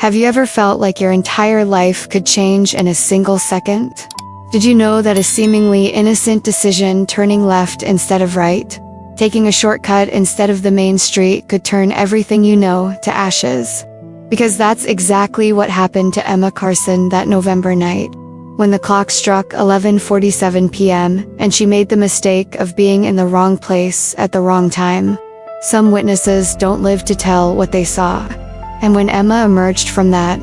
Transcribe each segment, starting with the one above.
Have you ever felt like your entire life could change in a single second? Did you know that a seemingly innocent decision, turning left instead of right, taking a shortcut instead of the main street, could turn everything you know to ashes? Because that's exactly what happened to Emma Carson that November night, when the clock struck 11:47 p.m. and she made the mistake of being in the wrong place at the wrong time. Some witnesses don't live to tell what they saw. And when Emma emerged from that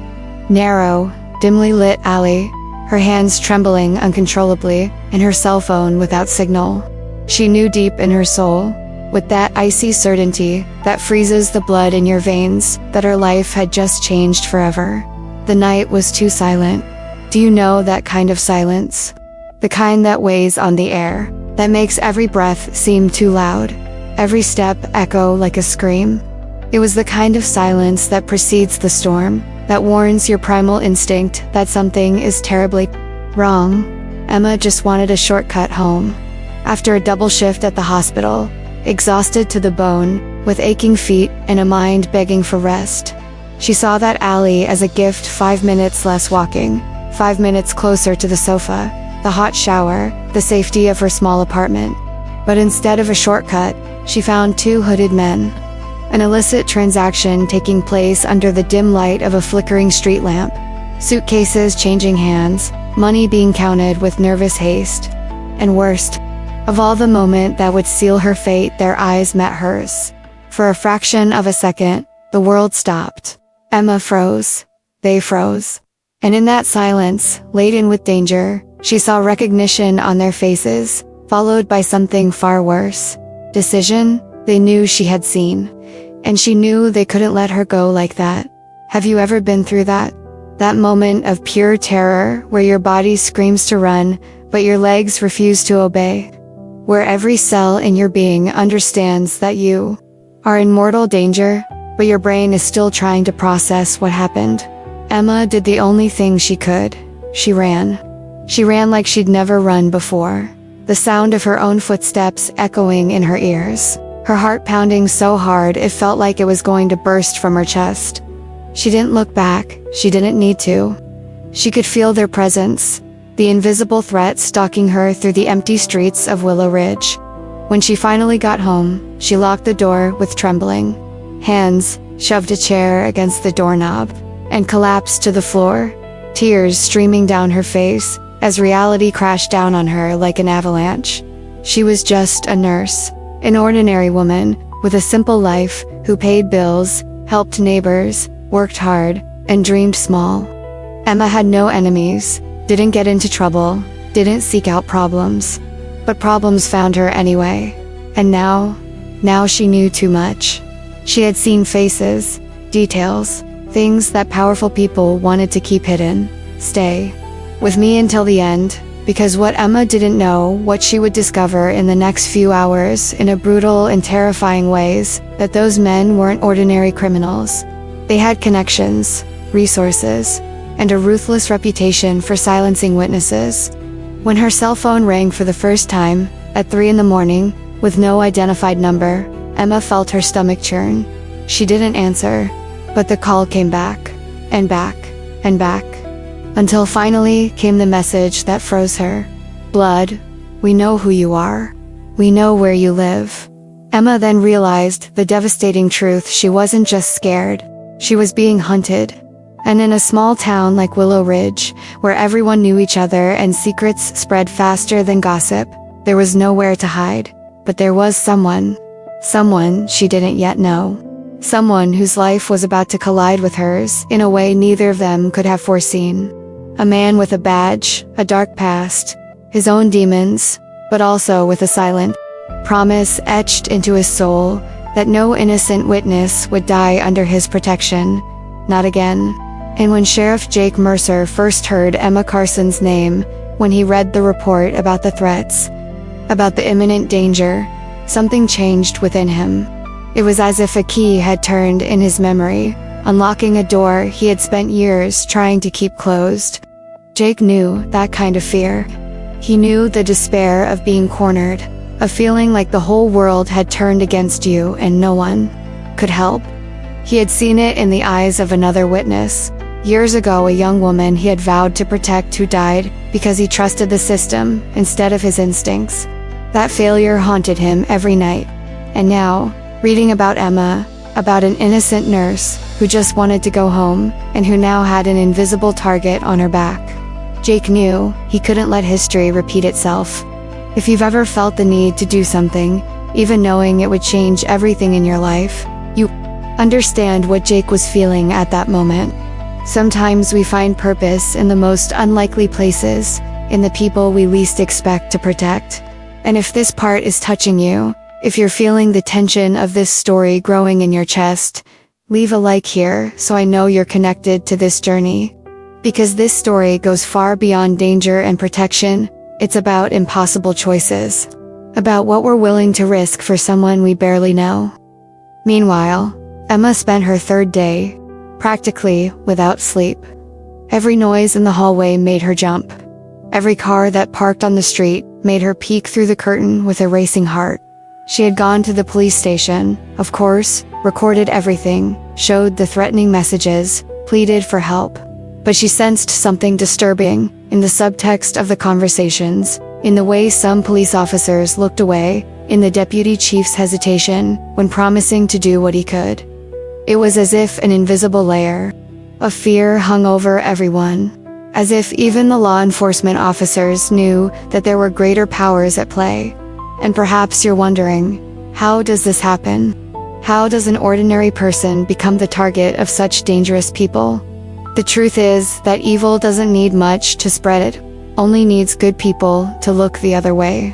narrow, dimly lit alley, her hands trembling uncontrollably, and her cell phone without signal, she knew deep in her soul, with that icy certainty that freezes the blood in your veins, that her life had just changed forever. The night was too silent. Do you know that kind of silence? The kind that weighs on the air, that makes every breath seem too loud, every step echo like a scream. It was the kind of silence that precedes the storm, that warns your primal instinct that something is terribly wrong. Emma just wanted a shortcut home. After a double shift at the hospital, exhausted to the bone, with aching feet and a mind begging for rest, she saw that alley as a gift. 5 minutes less walking, 5 minutes closer to the sofa, the hot shower, the safety of her small apartment. But instead of a shortcut, she found two hooded men. An illicit transaction taking place under the dim light of a flickering street lamp. Suitcases changing hands, money being counted with nervous haste. And worst of all, the moment that would seal her fate, their eyes met hers. For a fraction of a second, the world stopped. Emma froze. They froze. And in that silence, laden with danger, she saw recognition on their faces, followed by something far worse. Decision they knew she had seen. And she knew they couldn't let her go like that. Have you ever been through that? That moment of pure terror where your body screams to run, but your legs refuse to obey. Where every cell in your being understands that you are in mortal danger, but your brain is still trying to process what happened. Emma did the only thing she could. She ran. She ran like she'd never run before. The sound of her own footsteps echoing in her ears. Her heart pounding so hard it felt like it was going to burst from her chest. She didn't look back. She didn't need to. She could feel their presence, the invisible threat stalking her through the empty streets of Willow Ridge. When she finally got home, she locked the door with trembling hands, shoved a chair against the doorknob, and collapsed to the floor, tears streaming down her face as reality crashed down on her like an avalanche. She was just a nurse. An ordinary woman, with a simple life, who paid bills, helped neighbors, worked hard, and dreamed small. Emma had no enemies, didn't get into trouble, didn't seek out problems. But problems found her anyway. And now she knew too much. She had seen faces, details, things that powerful people wanted to keep hidden. Stay with me until the end. Because what Emma didn't know, what she would discover in the next few hours, in a brutal and terrifying ways, that those men weren't ordinary criminals. They had connections, resources, and a ruthless reputation for silencing witnesses. When her cell phone rang for the first time, at 3 a.m, with no identified number, Emma felt her stomach churn. She didn't answer, but the call came back, and back, and back. Until finally came the message that froze her. Blood, we know who you are. We know where you live. Emma then realized the devastating truth. She wasn't just scared. She was being hunted. And in a small town like Willow Ridge, where everyone knew each other and secrets spread faster than gossip, there was nowhere to hide. But there was someone she didn't yet know. Someone whose life was about to collide with hers in a way neither of them could have foreseen. A man with a badge, a dark past, his own demons, but also with a silent promise etched into his soul that no innocent witness would die under his protection. Not again. And when Sheriff Jake Mercer first heard Emma Carson's name, when he read the report about the threats, about the imminent danger, something changed within him. It was as if a key had turned in his memory, unlocking a door he had spent years trying to keep closed. Jake knew that kind of fear. He knew the despair of being cornered, of feeling like the whole world had turned against you and no one could help. He had seen it in the eyes of another witness. Years ago, a young woman he had vowed to protect who died because he trusted the system instead of his instincts. That failure haunted him every night. And now, reading about Emma, about an innocent nurse who just wanted to go home and who now had an invisible target on her back, Jake knew he couldn't let history repeat itself. If you've ever felt the need to do something, even knowing it would change everything in your life, you understand what Jake was feeling at that moment. Sometimes we find purpose in the most unlikely places, in the people we least expect to protect. And if this part is touching you, if you're feeling the tension of this story growing in your chest, leave a like here so I know you're connected to this journey. Because this story goes far beyond danger and protection. It's about impossible choices. About what we're willing to risk for someone we barely know. Meanwhile, Emma spent her third day, practically without sleep. Every noise in the hallway made her jump. Every car that parked on the street made her peek through the curtain with a racing heart. She had gone to the police station, of course, recorded everything, showed the threatening messages, pleaded for help. But she sensed something disturbing in the subtext of the conversations, in the way some police officers looked away, in the deputy chief's hesitation when promising to do what he could. It was as if an invisible layer of fear hung over everyone, as if even the law enforcement officers knew that there were greater powers at play. And perhaps you're wondering, how does this happen? How does an ordinary person become the target of such dangerous people? The truth is that evil doesn't need much to spread it, only needs good people to look the other way.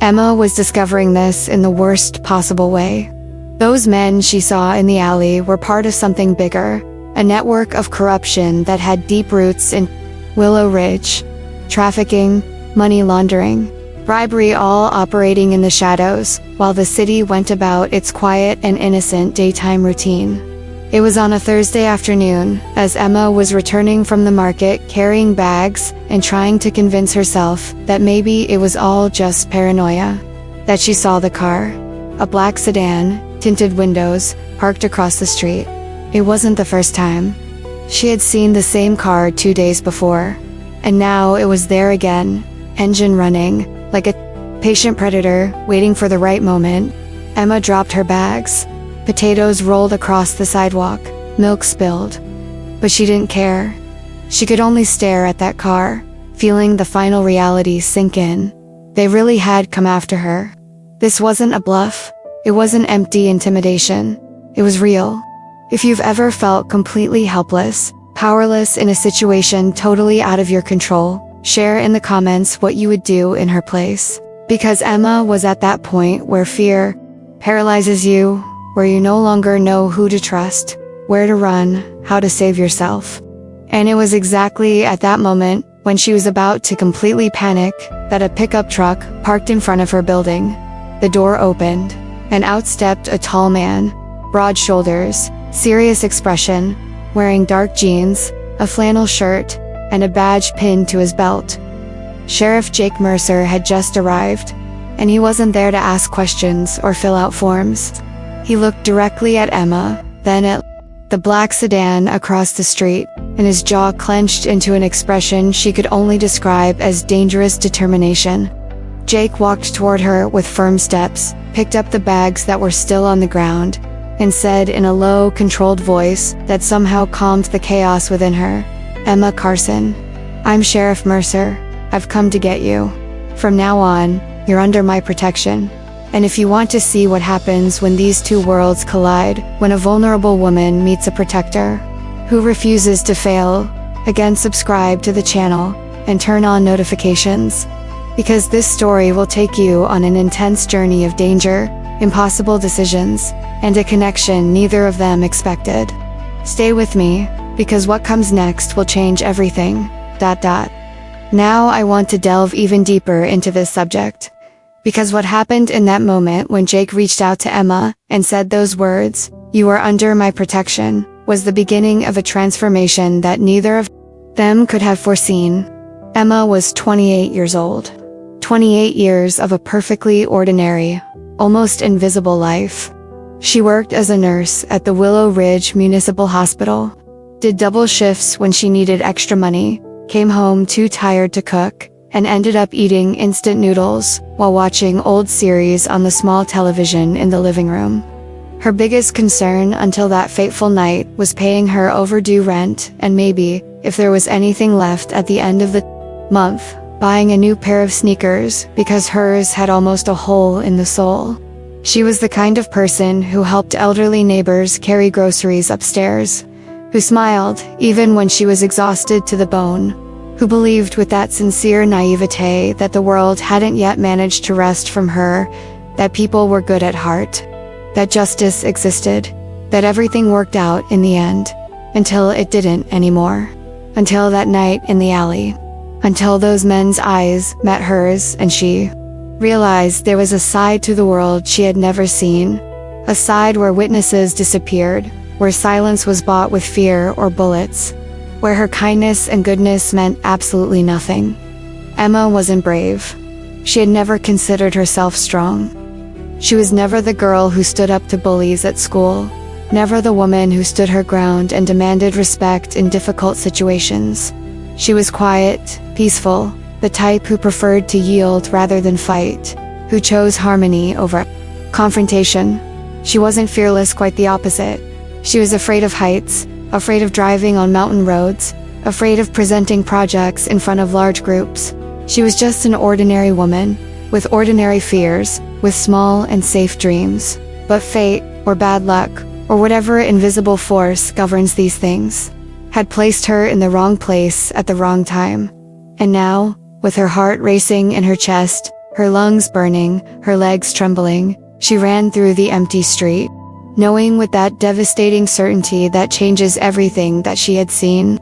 Emma was discovering this in the worst possible way. Those men she saw in the alley were part of something bigger, a network of corruption that had deep roots in Willow Ridge, trafficking, money laundering, bribery, all operating in the shadows, while the city went about its quiet and innocent daytime routine. It was on a Thursday afternoon, as Emma was returning from the market carrying bags and trying to convince herself that maybe it was all just paranoia, that she saw the car, a black sedan, tinted windows, parked across the street. It wasn't the first time. She had seen the same car 2 days before, and now it was there again, engine running, like a patient predator waiting for the right moment. Emma dropped her bags. Potatoes rolled across the sidewalk, milk spilled. But she didn't care. She could only stare at that car, feeling the final reality sink in. They really had come after her. This wasn't a bluff. It wasn't empty intimidation. It was real. If you've ever felt completely helpless, powerless in a situation totally out of your control, share in the comments what you would do in her place. Because Emma was at that point where fear paralyzes you, where you no longer know who to trust, where to run, how to save yourself. And it was exactly at that moment, when she was about to completely panic, that a pickup truck parked in front of her building. The door opened, and out stepped a tall man, broad shoulders, serious expression, wearing dark jeans, a flannel shirt, and a badge pinned to his belt. Sheriff Jake Mercer had just arrived, and he wasn't there to ask questions or fill out forms. He looked directly at Emma, then at the black sedan across the street, and his jaw clenched into an expression she could only describe as dangerous determination. Jake walked toward her with firm steps, picked up the bags that were still on the ground, and said in a low, controlled voice that somehow calmed the chaos within her, "Emma Carson, I'm Sheriff Mercer. I've come to get you. From now on, you're under my protection. And if you want to see what happens when these two worlds collide, when a vulnerable woman meets a protector who refuses to fail, again subscribe to the channel and turn on notifications. Because this story will take you on an intense journey of danger, impossible decisions, and a connection neither of them expected. Stay with me, because what comes next will change everything. ... Now I want to delve even deeper into this subject. Because what happened in that moment when Jake reached out to Emma and said those words, "You are under my protection," was the beginning of a transformation that neither of them could have foreseen. Emma was 28 years old. 28 years of a perfectly ordinary, almost invisible life. She worked as a nurse at the Willow Ridge Municipal Hospital, did double shifts when she needed extra money, came home too tired to cook, and ended up eating instant noodles while watching old series on the small television in the living room. Her biggest concern until that fateful night was paying her overdue rent and maybe, if there was anything left at the end of the month, buying a new pair of sneakers because hers had almost a hole in the sole. She was the kind of person who helped elderly neighbors carry groceries upstairs, who smiled even when she was exhausted to the bone, who believed with that sincere naivete that the world hadn't yet managed to wrest from her, that people were good at heart, that justice existed, that everything worked out in the end, until it didn't anymore. Until that night in the alley. Until those men's eyes met hers and she realized there was a side to the world she had never seen, a side where witnesses disappeared, where silence was bought with fear or bullets, where her kindness and goodness meant absolutely nothing. Emma wasn't brave. She had never considered herself strong. She was never the girl who stood up to bullies at school, never the woman who stood her ground and demanded respect in difficult situations. She was quiet, peaceful, the type who preferred to yield rather than fight, who chose harmony over confrontation. She wasn't fearless, quite the opposite. She was afraid of heights, afraid of driving on mountain roads, afraid of presenting projects in front of large groups. She was just an ordinary woman, with ordinary fears, with small and safe dreams. But fate, or bad luck, or whatever invisible force governs these things, had placed her in the wrong place at the wrong time. And now, with her heart racing in her chest, her lungs burning, her legs trembling, she ran through the empty street, knowing with that devastating certainty that changes everything that she had seen,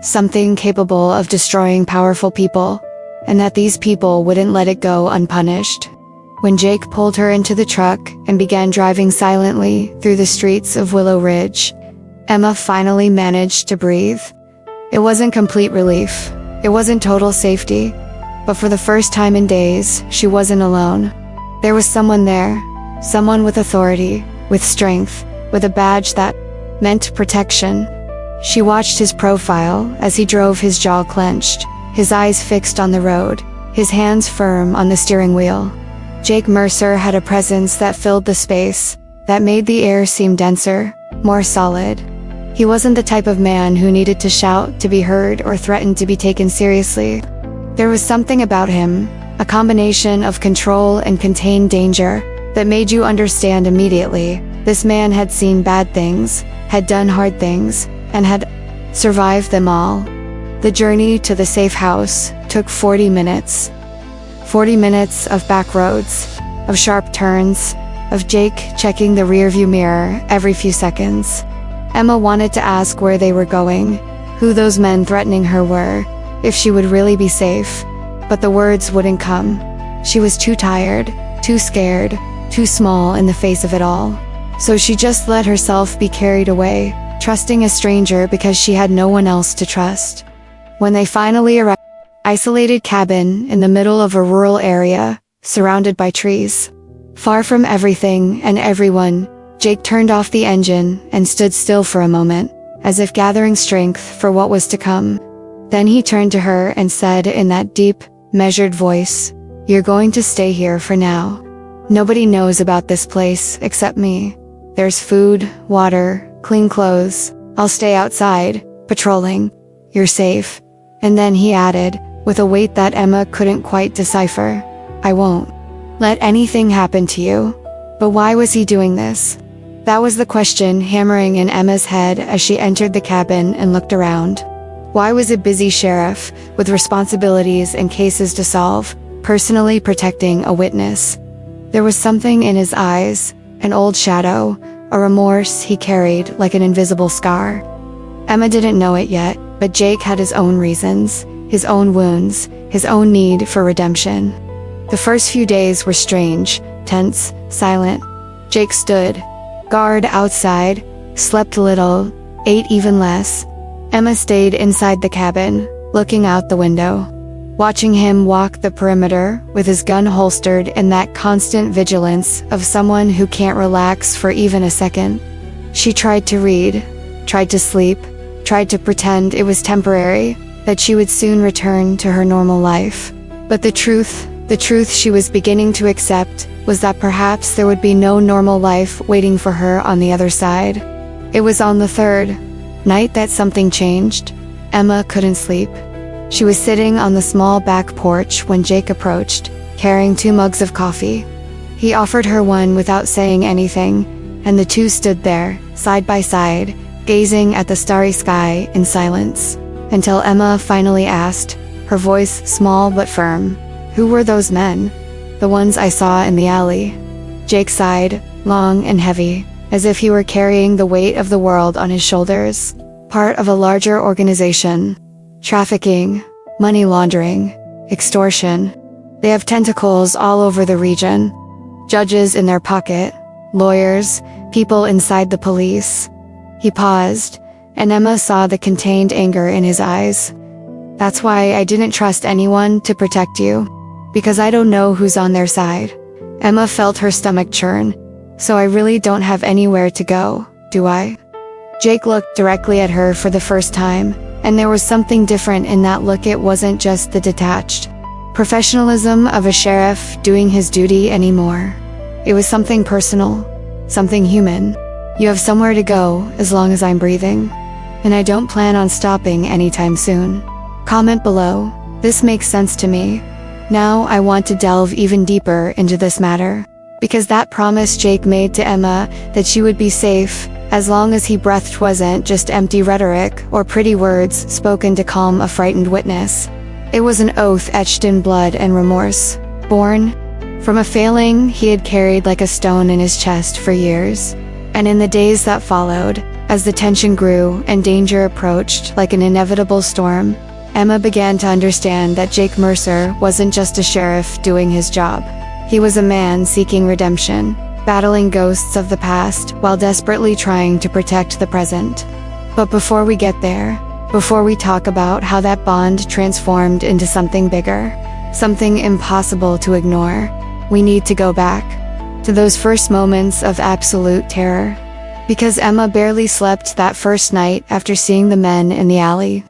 something capable of destroying powerful people, and that these people wouldn't let it go unpunished. When Jake pulled her into the truck and began driving silently through the streets of Willow Ridge, Emma finally managed to breathe. It wasn't complete relief. It wasn't total safety. But for the first time in days, she wasn't alone. There was someone there. Someone with authority, with strength, with a badge that meant protection. She watched his profile as he drove, his jaw clenched, his eyes fixed on the road, his hands firm on the steering wheel. Jake Mercer had a presence that filled the space, that made the air seem denser, more solid. He wasn't the type of man who needed to shout to be heard or threaten to be taken seriously. There was something about him, a combination of control and contained danger, that made you understand immediately. This man had seen bad things, had done hard things, and had survived them all. The journey to the safe house took 40 minutes. 40 minutes of back roads, of sharp turns, of Jake checking the rearview mirror every few seconds. Emma wanted to ask where they were going, who those men threatening her were, if she would really be safe, but the words wouldn't come. She was too tired, too scared, too small in the face of it all. So she just let herself be carried away, trusting a stranger because she had no one else to trust. When they finally arrived, isolated cabin in the middle of a rural area, surrounded by trees. Far from everything and everyone, Jake turned off the engine and stood still for a moment, as if gathering strength for what was to come. Then he turned to her and said in that deep, measured voice, "You're going to stay here for now. Nobody knows about this place except me. There's food, water, clean clothes. I'll stay outside, patrolling. You're safe." And then he added, with a weight that Emma couldn't quite decipher, "I won't let anything happen to you." But why was he doing this? That was the question hammering in Emma's head as she entered the cabin and looked around. Why was a busy sheriff, with responsibilities and cases to solve, personally protecting a witness? There was something in his eyes, an old shadow, a remorse he carried like an invisible scar. Emma didn't know it yet, but Jake had his own reasons, his own wounds, his own need for redemption. The first few days were strange, tense, silent. Jake stood guard outside, slept little, ate even less. Emma stayed inside the cabin, looking out the window. watching him walk the perimeter with his gun holstered in that constant vigilance of someone who can't relax for even a second. She tried to read, tried to sleep, tried to pretend it was temporary, that she would soon return to her normal life. But the truth she was beginning to accept was that perhaps there would be no normal life waiting for her on the other side. It was on the third night that something changed. Emma couldn't sleep. She was sitting on the small back porch when Jake approached, carrying 2 mugs of coffee. He offered her one without saying anything, and the two stood there, side by side, gazing at the starry sky in silence, until Emma finally asked, her voice small but firm, "Who were those men?" "The ones I saw in the alley." Jake sighed, long and heavy, as if he were carrying the weight of the world on his shoulders. Part of a larger organization. Trafficking, money laundering, extortion. They have tentacles all over the region. Judges in their pocket, lawyers, people inside the police. He paused, and Emma saw the contained anger in his eyes. "That's why I didn't trust anyone to protect you. Because I don't know who's on their side." Emma felt her stomach churn. "So I really don't have anywhere to go, do I?" Jake looked directly at her for the first time, and there was something different in that look. It wasn't just the detached professionalism of a sheriff doing his duty anymore. It was something personal, something human. "You have somewhere to go as long as I'm breathing. And I don't plan on stopping anytime soon." Comment below. This makes sense to me. Now I want to delve even deeper into this matter. Because that promise Jake made to Emma that she would be safe, as long as he breathed, wasn't just empty rhetoric or pretty words spoken to calm a frightened witness. It was an oath etched in blood and remorse, born from a failing he had carried like a stone in his chest for years. And in the days that followed, as the tension grew and danger approached like an inevitable storm, Emma began to understand that Jake Mercer wasn't just a sheriff doing his job. He was a man seeking redemption, battling ghosts of the past while desperately trying to protect the present. But before we get there, before we talk about how that bond transformed into something bigger, something impossible to ignore, we need to go back to those first moments of absolute terror. Because Emma barely slept that first night after seeing the men in the alley.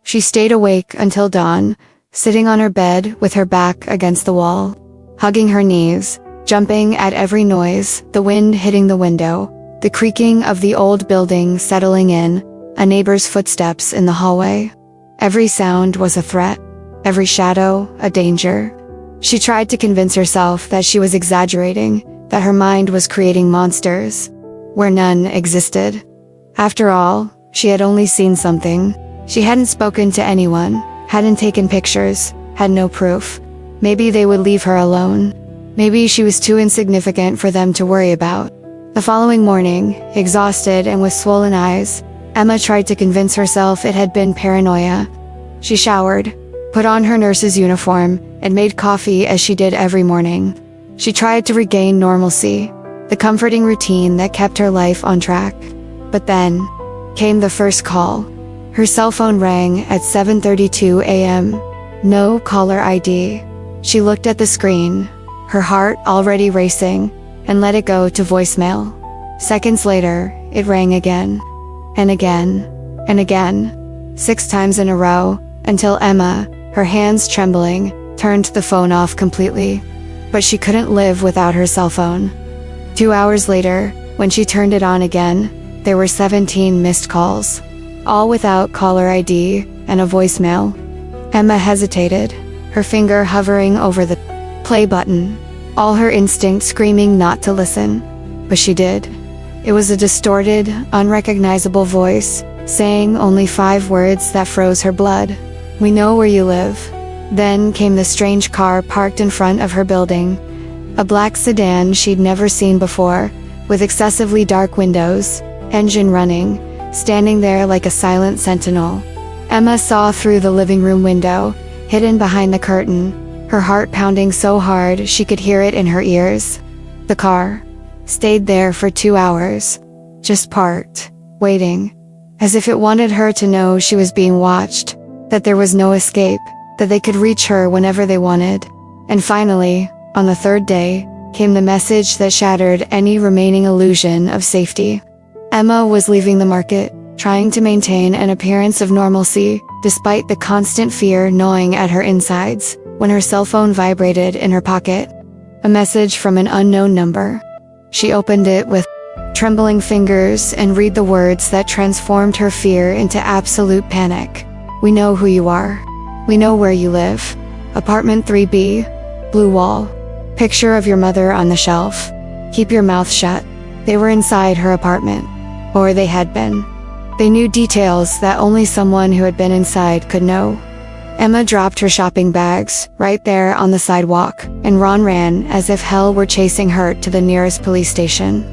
She stayed awake until dawn, sitting on her bed with her back against the wall, hugging her knees, jumping at every noise, the wind hitting the window, the creaking of the old building settling in, a neighbor's footsteps in the hallway. Every sound was a threat, every shadow a danger. She tried to convince herself that she was exaggerating, that her mind was creating monsters where none existed. After all, she had only seen something. She hadn't spoken to anyone, hadn't taken pictures, had no proof. Maybe they would leave her alone. Maybe she was too insignificant for them to worry about. The following morning, exhausted and with swollen eyes, Emma tried to convince herself it had been paranoia. She showered, put on her nurse's uniform, and made coffee as she did every morning. She tried to regain normalcy, the comforting routine that kept her life on track. But then came the first call. Her cell phone rang at 7:32 a.m. No caller ID. She looked at the screen, her heart already racing, and let it go to voicemail. Seconds later, it rang again, and again, and again, 6 times in a row, until Emma, her hands trembling, turned the phone off completely. But she couldn't live without her cell phone. 2 hours later, when she turned it on again, there were 17 missed calls, all without caller ID and a voicemail. Emma hesitated, her finger hovering over the play button, all her instinct screaming not to listen. But she did. It was a distorted, unrecognizable voice, saying only 5 words that froze her blood. "We know where you live." Then came the strange car parked in front of her building. A black sedan she'd never seen before, with excessively dark windows, engine running, standing there like a silent sentinel. Emma saw through the living room window, hidden behind the curtain, her heart pounding so hard she could hear it in her ears. The car stayed there for 2 hours, just parked, waiting, as if it wanted her to know she was being watched, that there was no escape, that they could reach her whenever they wanted. And finally, on the third day, came the message that shattered any remaining illusion of safety. Emma was leaving the market, trying to maintain an appearance of normalcy, despite the constant fear gnawing at her insides, when her cell phone vibrated in her pocket. A message from an unknown number. She opened it with trembling fingers and read the words that transformed her fear into absolute panic. "We know who you are. We know where you live. Apartment 3B, blue wall. Picture of your mother on the shelf. Keep your mouth shut." They were inside her apartment. Or they had been. They knew details that only someone who had been inside could know. Emma dropped her shopping bags, right there on the sidewalk, and ran as if hell were chasing her to the nearest police station.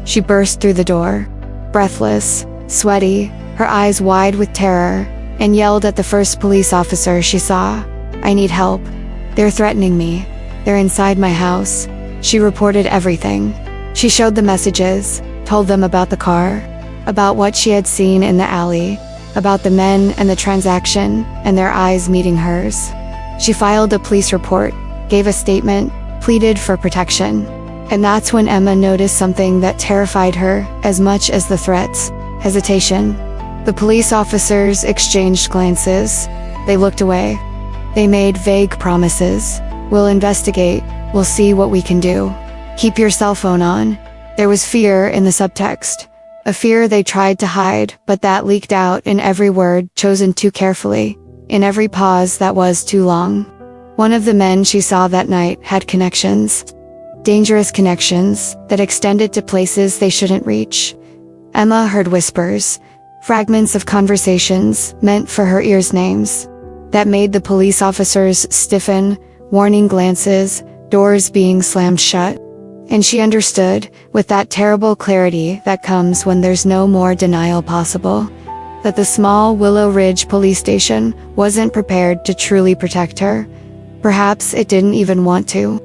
She burst through the door, breathless, sweaty, her eyes wide with terror, and yelled at the first police officer she saw. "I need help. They're threatening me. They're inside my house." She reported everything. She showed the messages, told them about the car, about what she had seen in the alley, about the men and the transaction, and their eyes meeting hers. She filed a police report, gave a statement, pleaded for protection. And that's when Emma noticed something that terrified her as much as the threats: hesitation. The police officers exchanged glances. They looked away. They made vague promises. "We'll investigate. We'll see what we can do. Keep your cell phone on." There was fear in the subtext. A fear they tried to hide, but that leaked out in every word chosen too carefully, in every pause that was too long. One of the men she saw that night had connections. Dangerous connections that extended to places they shouldn't reach. Emma heard whispers, fragments of conversations meant for her ears' names, that made the police officers stiffen, warning glances, doors being slammed shut. And she understood, with that terrible clarity that comes when there's no more denial possible, that the small Willow Ridge police station wasn't prepared to truly protect her. Perhaps it didn't even want to.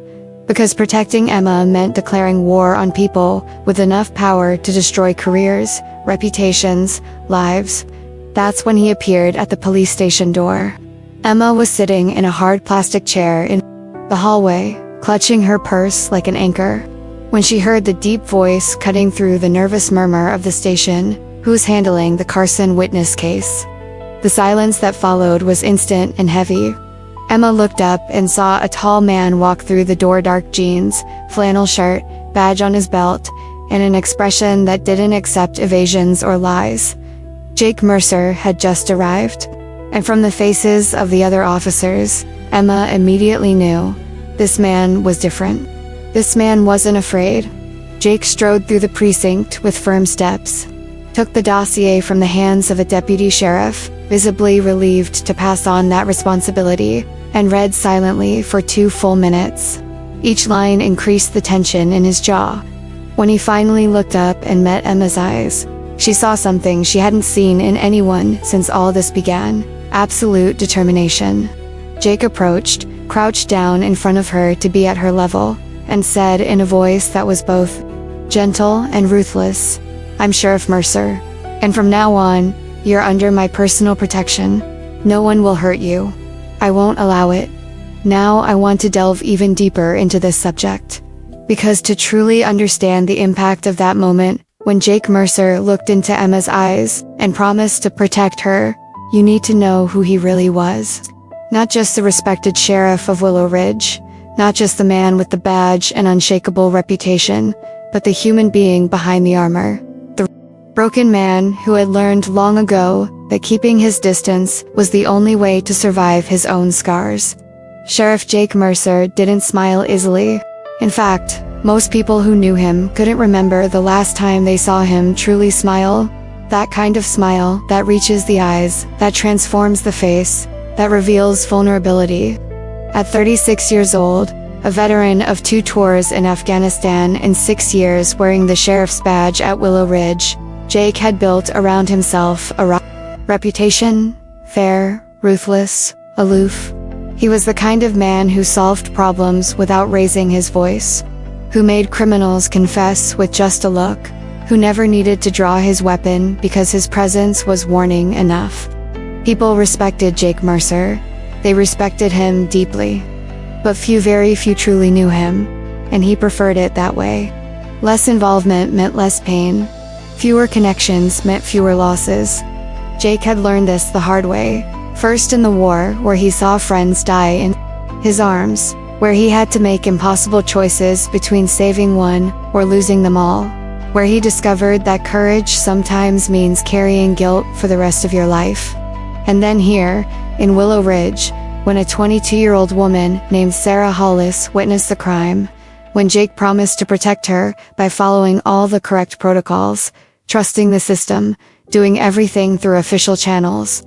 Because protecting Emma meant declaring war on people with enough power to destroy careers, reputations, lives. That's when he appeared at the police station door. Emma was sitting in a hard plastic chair in the hallway, clutching her purse like an anchor, when she heard the deep voice cutting through the nervous murmur of the station. "Who's handling the Carson witness case?" The silence that followed was instant and heavy. Emma looked up and saw a tall man walk through the door, dark jeans, flannel shirt, badge on his belt, and an expression that didn't accept evasions or lies. Jake Mercer had just arrived, and from the faces of the other officers, Emma immediately knew this man was different. This man wasn't afraid. Jake strode through the precinct with firm steps, took the dossier from the hands of a deputy sheriff, visibly relieved to pass on that responsibility, and read silently for 2 full minutes. Each line increased the tension in his jaw. When he finally looked up and met Emma's eyes, she saw something she hadn't seen in anyone since all this began: absolute determination. Jake approached, crouched down in front of her to be at her level, and said in a voice that was both gentle and ruthless, "I'm Sheriff Mercer, and from now on, you're under my personal protection. No one will hurt you. I won't allow it." Now I want to delve even deeper into this subject. Because to truly understand the impact of that moment, when Jake Mercer looked into Emma's eyes and promised to protect her, you need to know who he really was. Not just the respected sheriff of Willow Ridge, not just the man with the badge and unshakable reputation, but the human being behind the armor. The broken man who had learned long ago that keeping his distance was the only way to survive his own scars. Sheriff Jake Mercer didn't smile easily. In fact, most people who knew him couldn't remember the last time they saw him truly smile. That kind of smile that reaches the eyes, that transforms the face, that reveals vulnerability. At 36 years old, a veteran of 2 tours in Afghanistan and 6 years wearing the sheriff's badge at Willow Ridge, Jake had built around himself a reputation: fair, ruthless, aloof. He was the kind of man who solved problems without raising his voice, who made criminals confess with just a look, who never needed to draw his weapon because his presence was warning enough. People respected Jake Mercer. They respected him deeply. But very few truly knew him, and he preferred it that way. Less involvement meant less pain. Fewer connections meant fewer losses. Jake had learned this the hard way, first in the war, where he saw friends die in his arms, where he had to make impossible choices between saving one or losing them all, where he discovered that courage sometimes means carrying guilt for the rest of your life. And then here, in Willow Ridge, when a 22-year-old woman named Sarah Hollis witnessed the crime, when Jake promised to protect her by following all the correct protocols, trusting the system, doing everything through official channels,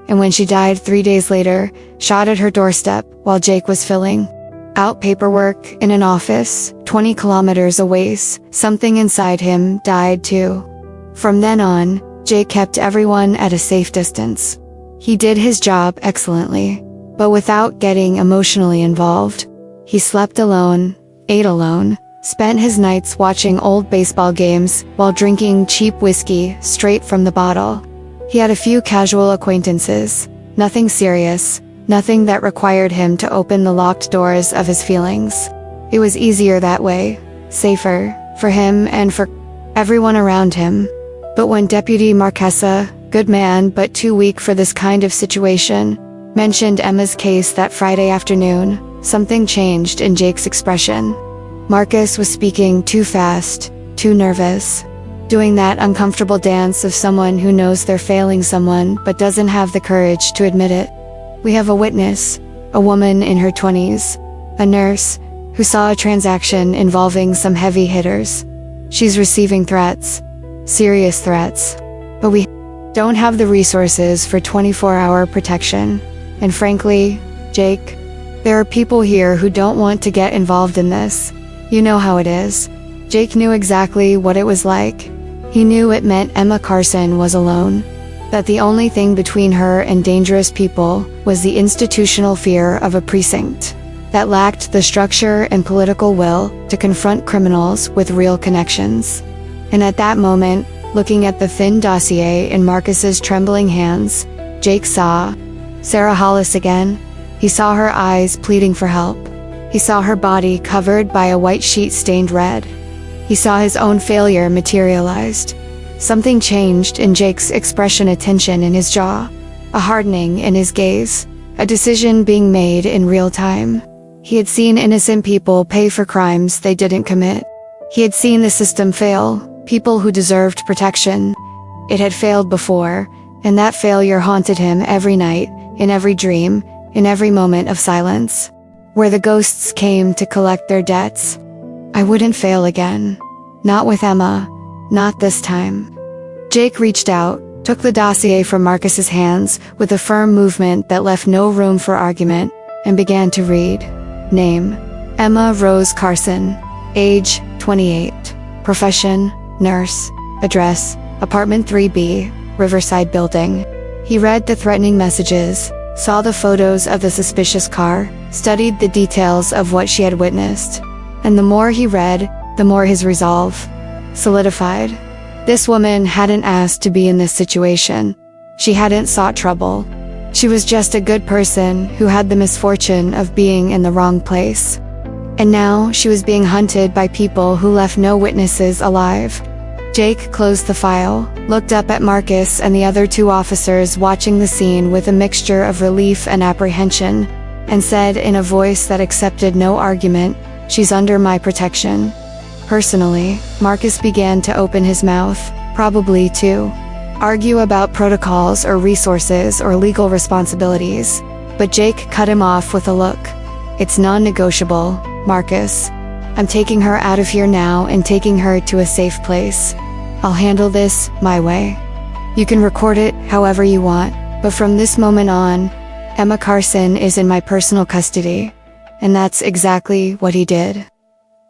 and when she died 3 days later, shot at her doorstep while Jake was filling out paperwork in an office 20 kilometers away, something inside him died too. From then on, Jake kept everyone at a safe distance. He did his job excellently, but without getting emotionally involved. He slept alone, ate alone, spent his nights watching old baseball games while drinking cheap whiskey straight from the bottle. He had a few casual acquaintances, nothing serious, nothing that required him to open the locked doors of his feelings. It was easier that way, safer, for him and for everyone around him. But when Deputy Marquesa, good man but too weak for this kind of situation, mentioned Emma's case that Friday afternoon, something changed in Jake's expression. Marcus was speaking too fast, too nervous, doing that uncomfortable dance of someone who knows they're failing someone but doesn't have the courage to admit it. We have a witness, a woman in her 20s, a nurse, who saw a transaction involving some heavy hitters. She's receiving threats, serious threats, but we don't have the resources for 24-hour protection. And frankly, Jake, there are people here who don't want to get involved in this. You know how it is. Jake knew exactly what it was like. He knew it meant Emma Carson was alone. That the only thing between her and dangerous people was the institutional fear of a precinct that lacked the structure and political will to confront criminals with real connections. And at that moment, looking at the thin dossier in Marcus's trembling hands, Jake saw Sarah Hollis again. He saw her eyes pleading for help. He saw her body covered by a white sheet stained red. He saw his own failure materialized. Something changed in Jake's expression, a tension in his jaw, a hardening in his gaze, a decision being made in real time. He had seen innocent people pay for crimes they didn't commit. He had seen the system fail, people who deserved protection. It had failed before, and that failure haunted him every night, in every dream, in every moment of silence, where the ghosts came to collect their debts. I wouldn't fail again. Not with Emma. Not this time. Jake reached out, took the dossier from Marcus's hands with a firm movement that left no room for argument, and began to read. Name: Emma Rose Carson. Age: 28. Profession: nurse. Address: Apartment 3B, Riverside Building. He read the threatening messages, saw the photos of the suspicious car, studied the details of what she had witnessed. And the more he read, the more his resolve solidified. This woman hadn't asked to be in this situation. She hadn't sought trouble. She was just a good person who had the misfortune of being in the wrong place. And now she was being hunted by people who left no witnesses alive. Jake closed the file, looked up at Marcus and the other two officers watching the scene with a mixture of relief and apprehension, and said in a voice that accepted no argument, "She's under my protection." Personally, Marcus began to open his mouth, probably to argue about protocols or resources or legal responsibilities, but Jake cut him off with a look. "It's non-negotiable, Marcus. I'm taking her out of here now and taking her to a safe place. I'll handle this my way. You can record it however you want, but from this moment on, Emma Carson is in my personal custody." And that's exactly what he did.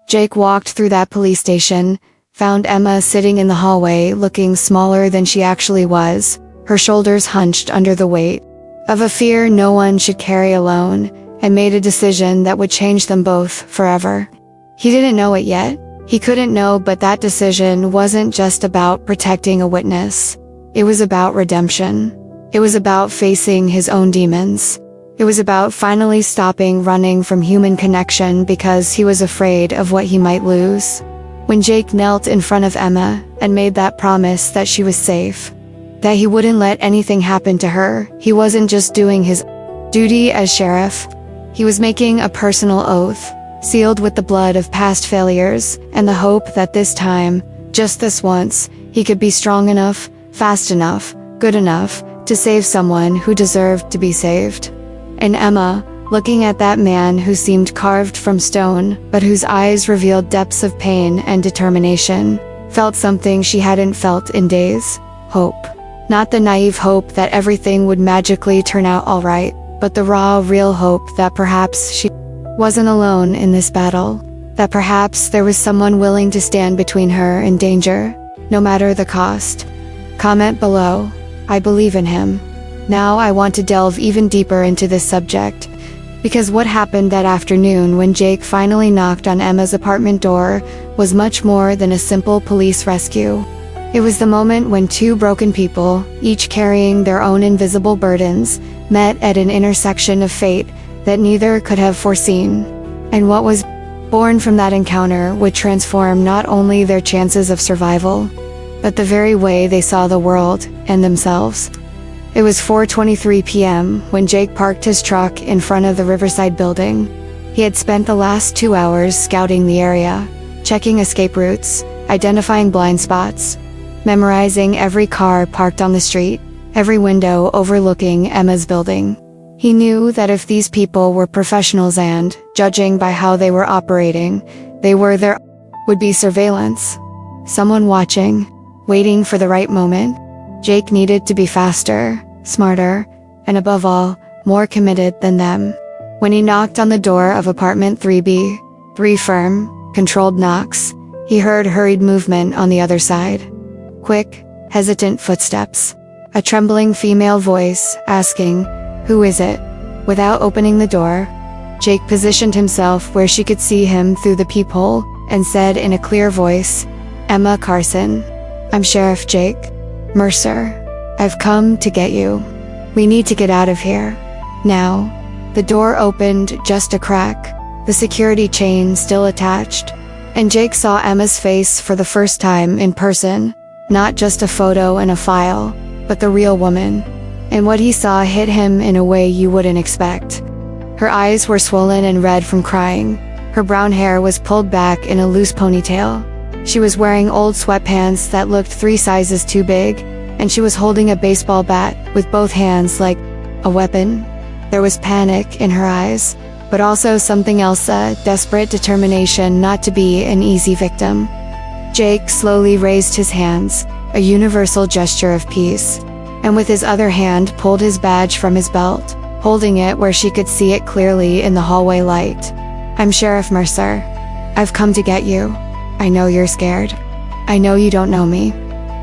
Jake walked through that police station, found Emma sitting in the hallway looking smaller than she actually was, her shoulders hunched under the weight of a fear no one should carry alone, and made a decision that would change them both forever. He didn't know it yet. He couldn't know, but that decision wasn't just about protecting a witness. It was about redemption. It was about facing his own demons. It was about finally stopping running from human connection because he was afraid of what he might lose. When Jake knelt in front of Emma and made that promise that she was safe, that he wouldn't let anything happen to her, he wasn't just doing his duty as sheriff. He was making a personal oath, sealed with the blood of past failures and the hope that this time, just this once, he could be strong enough, fast enough, good enough to save someone who deserved to be saved. And Emma, looking at that man who seemed carved from stone, but whose eyes revealed depths of pain and determination, felt something she hadn't felt in days: hope. Not the naive hope that everything would magically turn out all right, but the raw, real hope that perhaps she wasn't alone in this battle, that perhaps there was someone willing to stand between her and danger, no matter the cost. Comment below. I believe in him. Now I want to delve even deeper into this subject, because what happened that afternoon when Jake finally knocked on Emma's apartment door was much more than a simple police rescue. It was the moment when two broken people, each carrying their own invisible burdens, met at an intersection of fate that neither could have foreseen. And what was born from that encounter would transform not only their chances of survival, but the very way they saw the world and themselves. It was 4:23 p.m. when Jake parked his truck in front of the Riverside building. He had spent the last 2 hours scouting the area, checking escape routes, identifying blind spots, memorizing every car parked on the street, every window overlooking Emma's building. He knew that if these people were professionals and, judging by how they were operating, there would be surveillance. Someone watching, waiting for the right moment. Jake needed to be faster, smarter, and above all, more committed than them. When he knocked on the door of apartment 3B, 3 firm, controlled knocks, he heard hurried movement on the other side. Quick, hesitant footsteps. A trembling female voice asking, "Who is it?" Without opening the door, Jake positioned himself where she could see him through the peephole and said in a clear voice, "Emma Carson. I'm Sheriff Jake Mercer. I've come to get you. We need to get out of here. Now." The door opened just a crack, the security chain still attached, and Jake saw Emma's face for the first time in person, not just a photo in a file, but the real woman. And what he saw hit him in a way you wouldn't expect. Her eyes were swollen and red from crying. Her brown hair was pulled back in a loose ponytail. She was wearing old sweatpants that looked 3 sizes too big, and she was holding a baseball bat with both hands like a weapon. There was panic in her eyes, but also something else, a desperate determination not to be an easy victim. Jake slowly raised his hands, a universal gesture of peace, and with his other hand pulled his badge from his belt, holding it where she could see it clearly in the hallway light. "I'm Sheriff Mercer. I've come to get you. I know you're scared. I know you don't know me.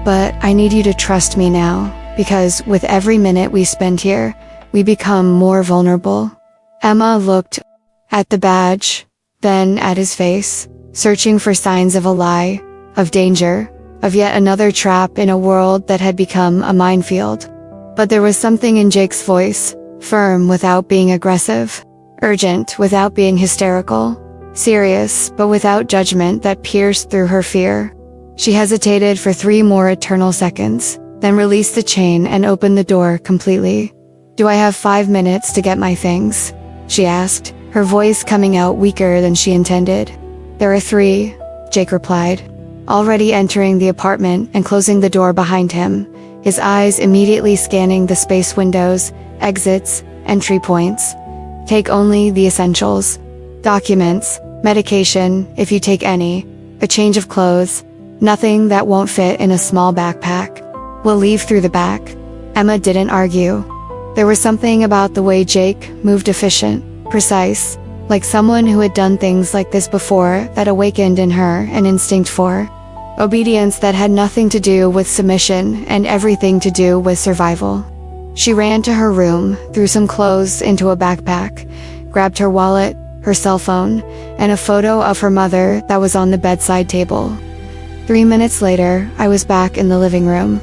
But I need you to trust me now, because with every minute we spend here, we become more vulnerable." Emma looked at the badge, then at his face, searching for signs of a lie, of danger, of yet another trap in a world that had become a minefield. But there was something in Jake's voice, firm without being aggressive, urgent without being hysterical, serious but without judgment, that pierced through her fear. She hesitated for 3 more eternal seconds, then released the chain and opened the door completely. "Do I have 5 minutes to get my things?" she asked, her voice coming out weaker than she intended. "There are 3, Jake replied, already entering the apartment and closing the door behind him, his eyes immediately scanning the space windows, exits, entry points. "Take only the essentials. Documents, medication, if you take any, a change of clothes, nothing that won't fit in a small backpack. We'll leave through the back." Emma didn't argue. There was something about the way Jake moved, efficient, precise, like someone who had done things like this before, that awakened in her an instinct for obedience that had nothing to do with submission and everything to do with survival. She ran to her room, threw some clothes into a backpack, grabbed her wallet, her cell phone, and a photo of her mother that was on the bedside table. 3 minutes later, I was back in the living room.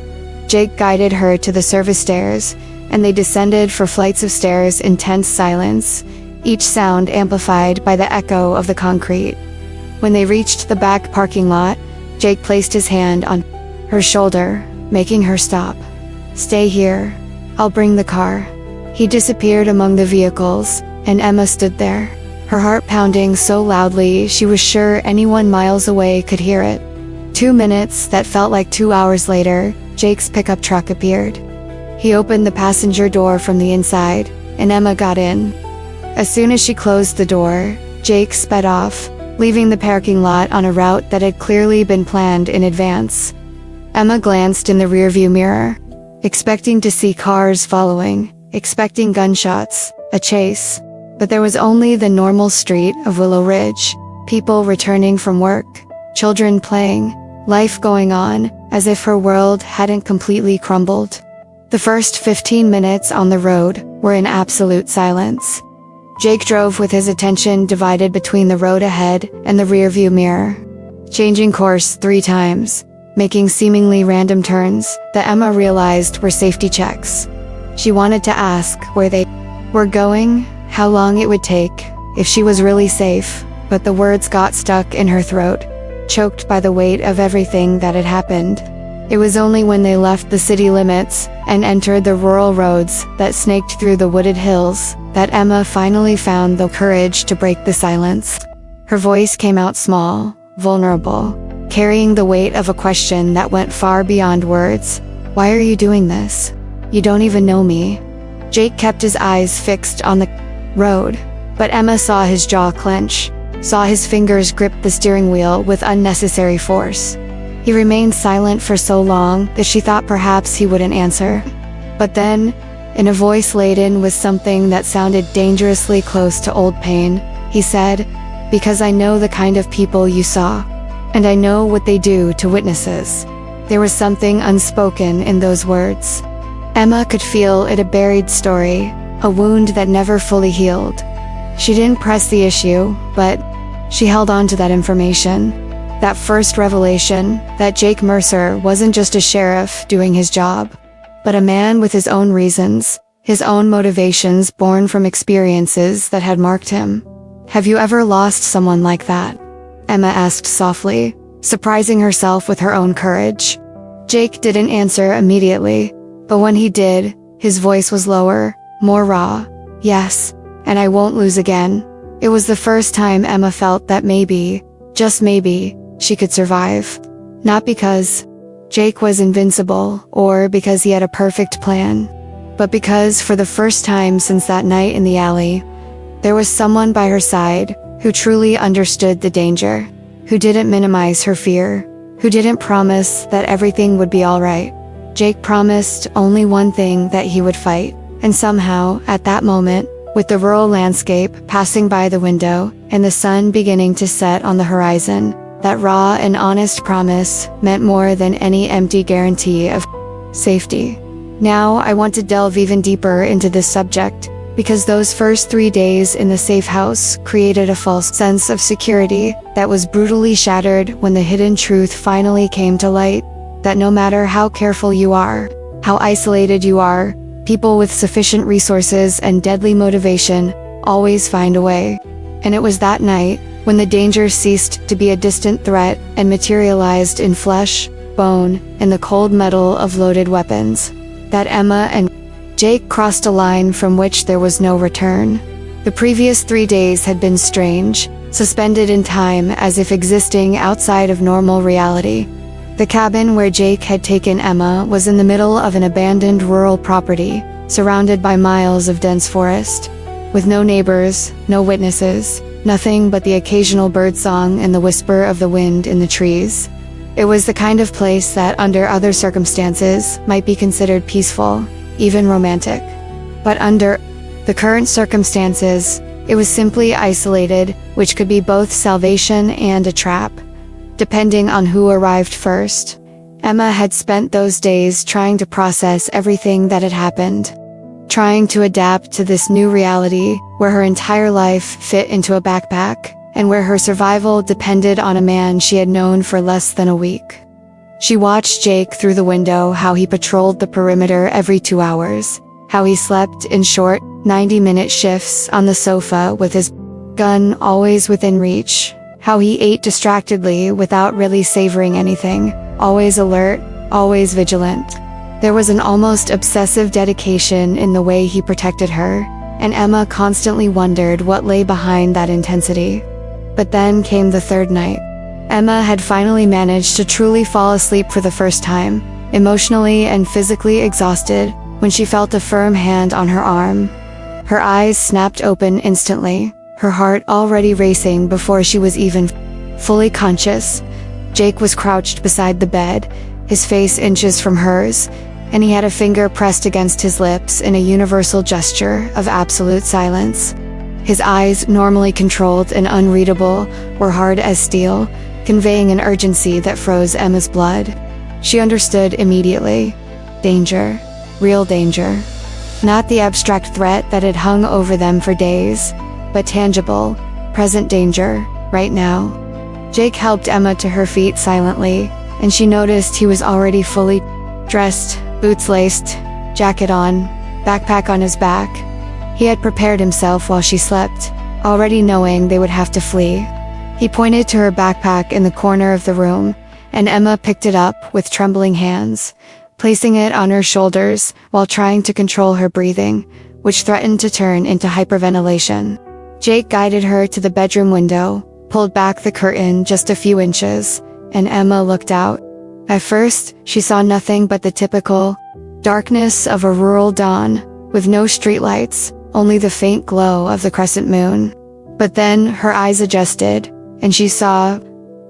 Jake guided her to the service stairs, and they descended for flights of stairs in tense silence, each sound amplified by the echo of the concrete. When they reached the back parking lot, Jake placed his hand on her shoulder, making her stop. "Stay here. I'll bring the car." He disappeared among the vehicles, and Emma stood there, her heart pounding so loudly she was sure anyone miles away could hear it. 2 minutes that felt like 2 hours later, Jake's pickup truck appeared. He opened the passenger door from the inside, and Emma got in. As soon as she closed the door, Jake sped off, leaving the parking lot on a route that had clearly been planned in advance. Emma glanced in the rearview mirror, expecting to see cars following, expecting gunshots, a chase. But there was only the normal street of Willow Ridge, people returning from work, children playing, life going on, as if her world hadn't completely crumbled. The first 15 minutes on the road were in absolute silence. Jake drove with his attention divided between the road ahead and the rearview mirror, changing course 3 times, making seemingly random turns that Emma realized were safety checks. She wanted to ask where they were going, how long it would take, if she was really safe, but the words got stuck in her throat, choked by the weight of everything that had happened. It was only when they left the city limits and entered the rural roads that snaked through the wooded hills that Emma finally found the courage to break the silence. Her voice came out small, vulnerable, carrying the weight of a question that went far beyond words. "Why are you doing this? You don't even know me." Jake kept his eyes fixed on the road, but Emma saw his jaw clench, saw his fingers grip the steering wheel with unnecessary force. He remained silent for so long that she thought perhaps he wouldn't answer. But then, in a voice laden with something that sounded dangerously close to old pain, he said, "Because I know the kind of people you saw, and I know what they do to witnesses." There was something unspoken in those words. Emma could feel it, a buried story, a wound that never fully healed. She didn't press the issue, but she held on to that information. That first revelation, that Jake Mercer wasn't just a sheriff doing his job, but a man with his own reasons, his own motivations born from experiences that had marked him. "Have you ever lost someone like that?" Emma asked softly, surprising herself with her own courage. Jake didn't answer immediately, but when he did, his voice was lower, more raw. "Yes, and I won't lose again." It was the first time Emma felt that maybe, just maybe, she could survive. Not because Jake was invincible, or because he had a perfect plan, but because for the first time since that night in the alley, there was someone by her side who truly understood the danger, who didn't minimize her fear, who didn't promise that everything would be all right. Jake promised only one thing, that he would fight. And somehow, at that moment, with the rural landscape passing by the window and the sun beginning to set on the horizon, that raw and honest promise meant more than any empty guarantee of safety. Now I want to delve even deeper into this subject, because those first 3 days in the safe house created a false sense of security that was brutally shattered when the hidden truth finally came to light, that no matter how careful you are, how isolated you are, people with sufficient resources and deadly motivation always find a way. And it was that night, when the danger ceased to be a distant threat and materialized in flesh, bone, and the cold metal of loaded weapons, that Emma and Jake crossed a line from which there was no return. The previous 3 days had been strange, suspended in time as if existing outside of normal reality. The cabin where Jake had taken Emma was in the middle of an abandoned rural property, surrounded by miles of dense forest, with no neighbors, no witnesses, nothing but the occasional birdsong and the whisper of the wind in the trees. It was the kind of place that, under other circumstances, might be considered peaceful, even romantic. But under the current circumstances, it was simply isolated, which could be both salvation and a trap, depending on who arrived first. Emma had spent those days trying to process everything that had happened, trying to adapt to this new reality where her entire life fit into a backpack, and where her survival depended on a man she had known for less than a week. She watched Jake through the window, how he patrolled the perimeter every 2 hours, how he slept in short, 90-minute shifts on the sofa with his gun always within reach, how he ate distractedly without really savoring anything, always alert, always vigilant. There was an almost obsessive dedication in the way he protected her, and Emma constantly wondered what lay behind that intensity. But then came the third night. Emma had finally managed to truly fall asleep for the first time, emotionally and physically exhausted, when she felt a firm hand on her arm. Her eyes snapped open instantly, her heart already racing before she was even fully conscious. Jake was crouched beside the bed, his face inches from hers, and he had a finger pressed against his lips in a universal gesture of absolute silence. His eyes, normally controlled and unreadable, were hard as steel, conveying an urgency that froze Emma's blood. She understood immediately. Danger. Real danger. Not the abstract threat that had hung over them for days, but tangible, present danger, right now. Jake helped Emma to her feet silently, and she noticed he was already fully dressed, boots laced, jacket on, backpack on his back. He had prepared himself while she slept, already knowing they would have to flee. He pointed to her backpack in the corner of the room, and Emma picked it up with trembling hands, placing it on her shoulders while trying to control her breathing, which threatened to turn into hyperventilation. Jake guided her to the bedroom window, pulled back the curtain just a few inches, and Emma looked out. At first, she saw nothing but the typical darkness of a rural dawn, with no streetlights, only the faint glow of the crescent moon. But then her eyes adjusted, and she saw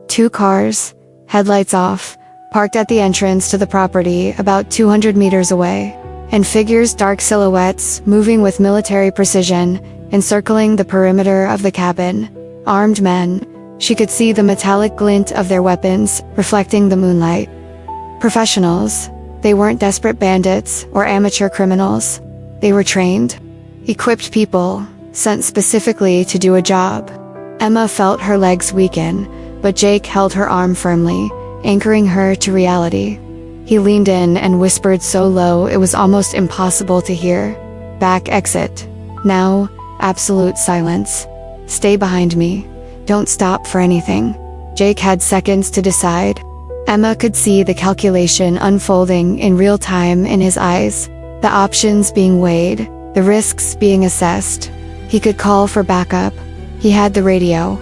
2 cars, headlights off, parked at the entrance to the property about 200 meters away, and figures, dark silhouettes, moving with military precision, encircling the perimeter of the cabin. Armed men. She could see the metallic glint of their weapons, reflecting the moonlight. Professionals. They weren't desperate bandits or amateur criminals. They were trained, equipped people, sent specifically to do a job. Emma felt her legs weaken, but Jake held her arm firmly, anchoring her to reality. He leaned in and whispered so low it was almost impossible to hear. Back exit. Now, absolute silence. Stay behind me. Don't stop for anything. Jake had seconds to decide. Emma could see the calculation unfolding in real time in his eyes, the options being weighed, the risks being assessed. He could call for backup. He had the radio.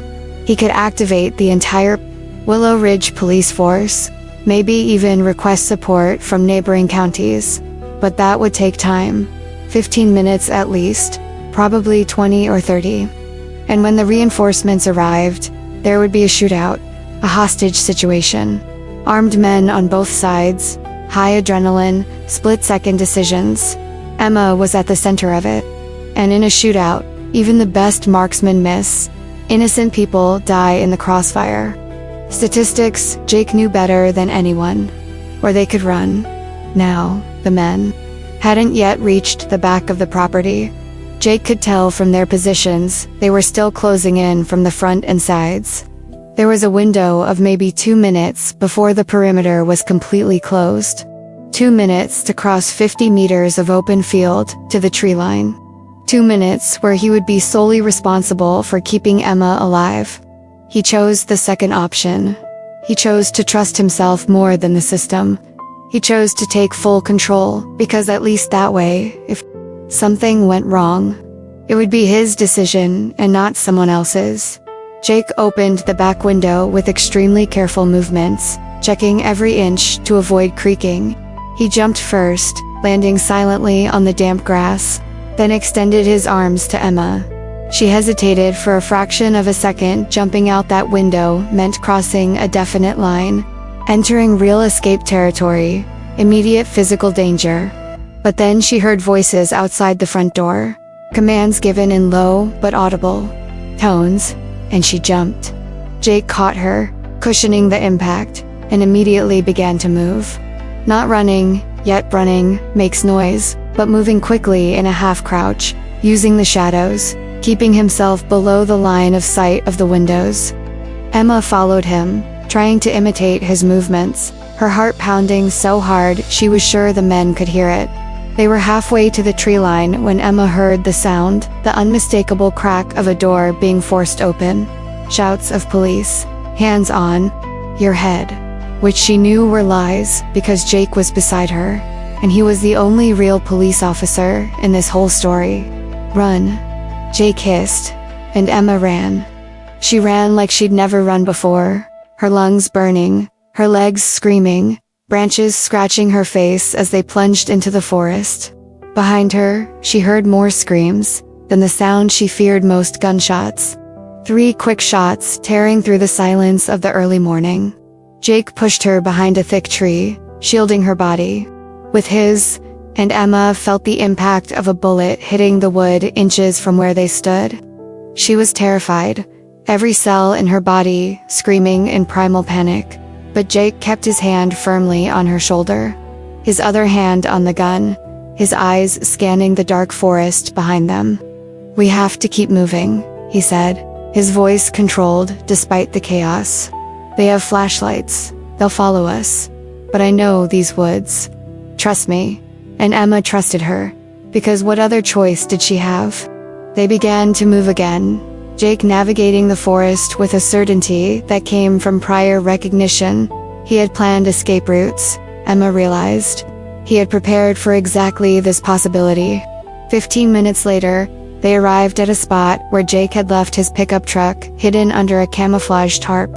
He could activate the entire Willow Ridge police force, maybe even request support from neighboring counties. But that would take time. 15 minutes at least, probably 20 or 30. And when the reinforcements arrived, there would be a shootout, a hostage situation. Armed men on both sides, high adrenaline, split-second decisions. Emma was at the center of it. And in a shootout, even the best marksmen miss. Innocent people die in the crossfire. Statistics, Jake knew better than anyone. Or they could run. Now, the men hadn't yet reached the back of the property. Jake could tell from their positions, they were still closing in from the front and sides. There was a window of maybe 2 minutes before the perimeter was completely closed. 2 minutes to cross 50 meters of open field to the tree line. 2 minutes where he would be solely responsible for keeping Emma alive. He chose the second option. He chose to trust himself more than the system. He chose to take full control, because at least that way, if something went wrong, it would be his decision and not someone else's. Jake opened the back window with extremely careful movements, checking every inch to avoid creaking. He jumped first, landing silently on the damp grass, then extended his arms to Emma. She hesitated for a fraction of a second. Jumping out that window meant crossing a definite line, entering real escape territory, immediate physical danger. But then she heard voices outside the front door, commands given in low but audible tones, and she jumped. Jake caught her, cushioning the impact, and immediately began to move. Not running, yet running, makes noise, but moving quickly in a half-crouch, using the shadows, keeping himself below the line of sight of the windows. Emma followed him, trying to imitate his movements, her heart pounding so hard she was sure the men could hear it. They were halfway to the tree line when Emma heard the sound, the unmistakable crack of a door being forced open. Shouts of police. Hands on your head. Which she knew were lies because Jake was beside her, and he was the only real police officer in this whole story. Run. Jake hissed, and Emma ran. She ran like she'd never run before, her lungs burning, her legs screaming, branches scratching her face as they plunged into the forest. Behind her, she heard more screams, then the sound she feared most: gunshots. 3 quick shots tearing through the silence of the early morning. Jake pushed her behind a thick tree, shielding her body with his, and Emma felt the impact of a bullet hitting the wood inches from where they stood. She was terrified, every cell in her body screaming in primal panic, but Jake kept his hand firmly on her shoulder, his other hand on the gun, his eyes scanning the dark forest behind them. "We have to keep moving," he said, his voice controlled despite the chaos. "They have flashlights. They'll follow us. But I know these woods. Trust me." And Emma trusted her, because what other choice did she have? They began to move again, Jake navigating the forest with a certainty that came from prior recognition. He had planned escape routes, Emma realized. He had prepared for exactly this possibility. 15 minutes later, they arrived at a spot where Jake had left his pickup truck hidden under a camouflage tarp.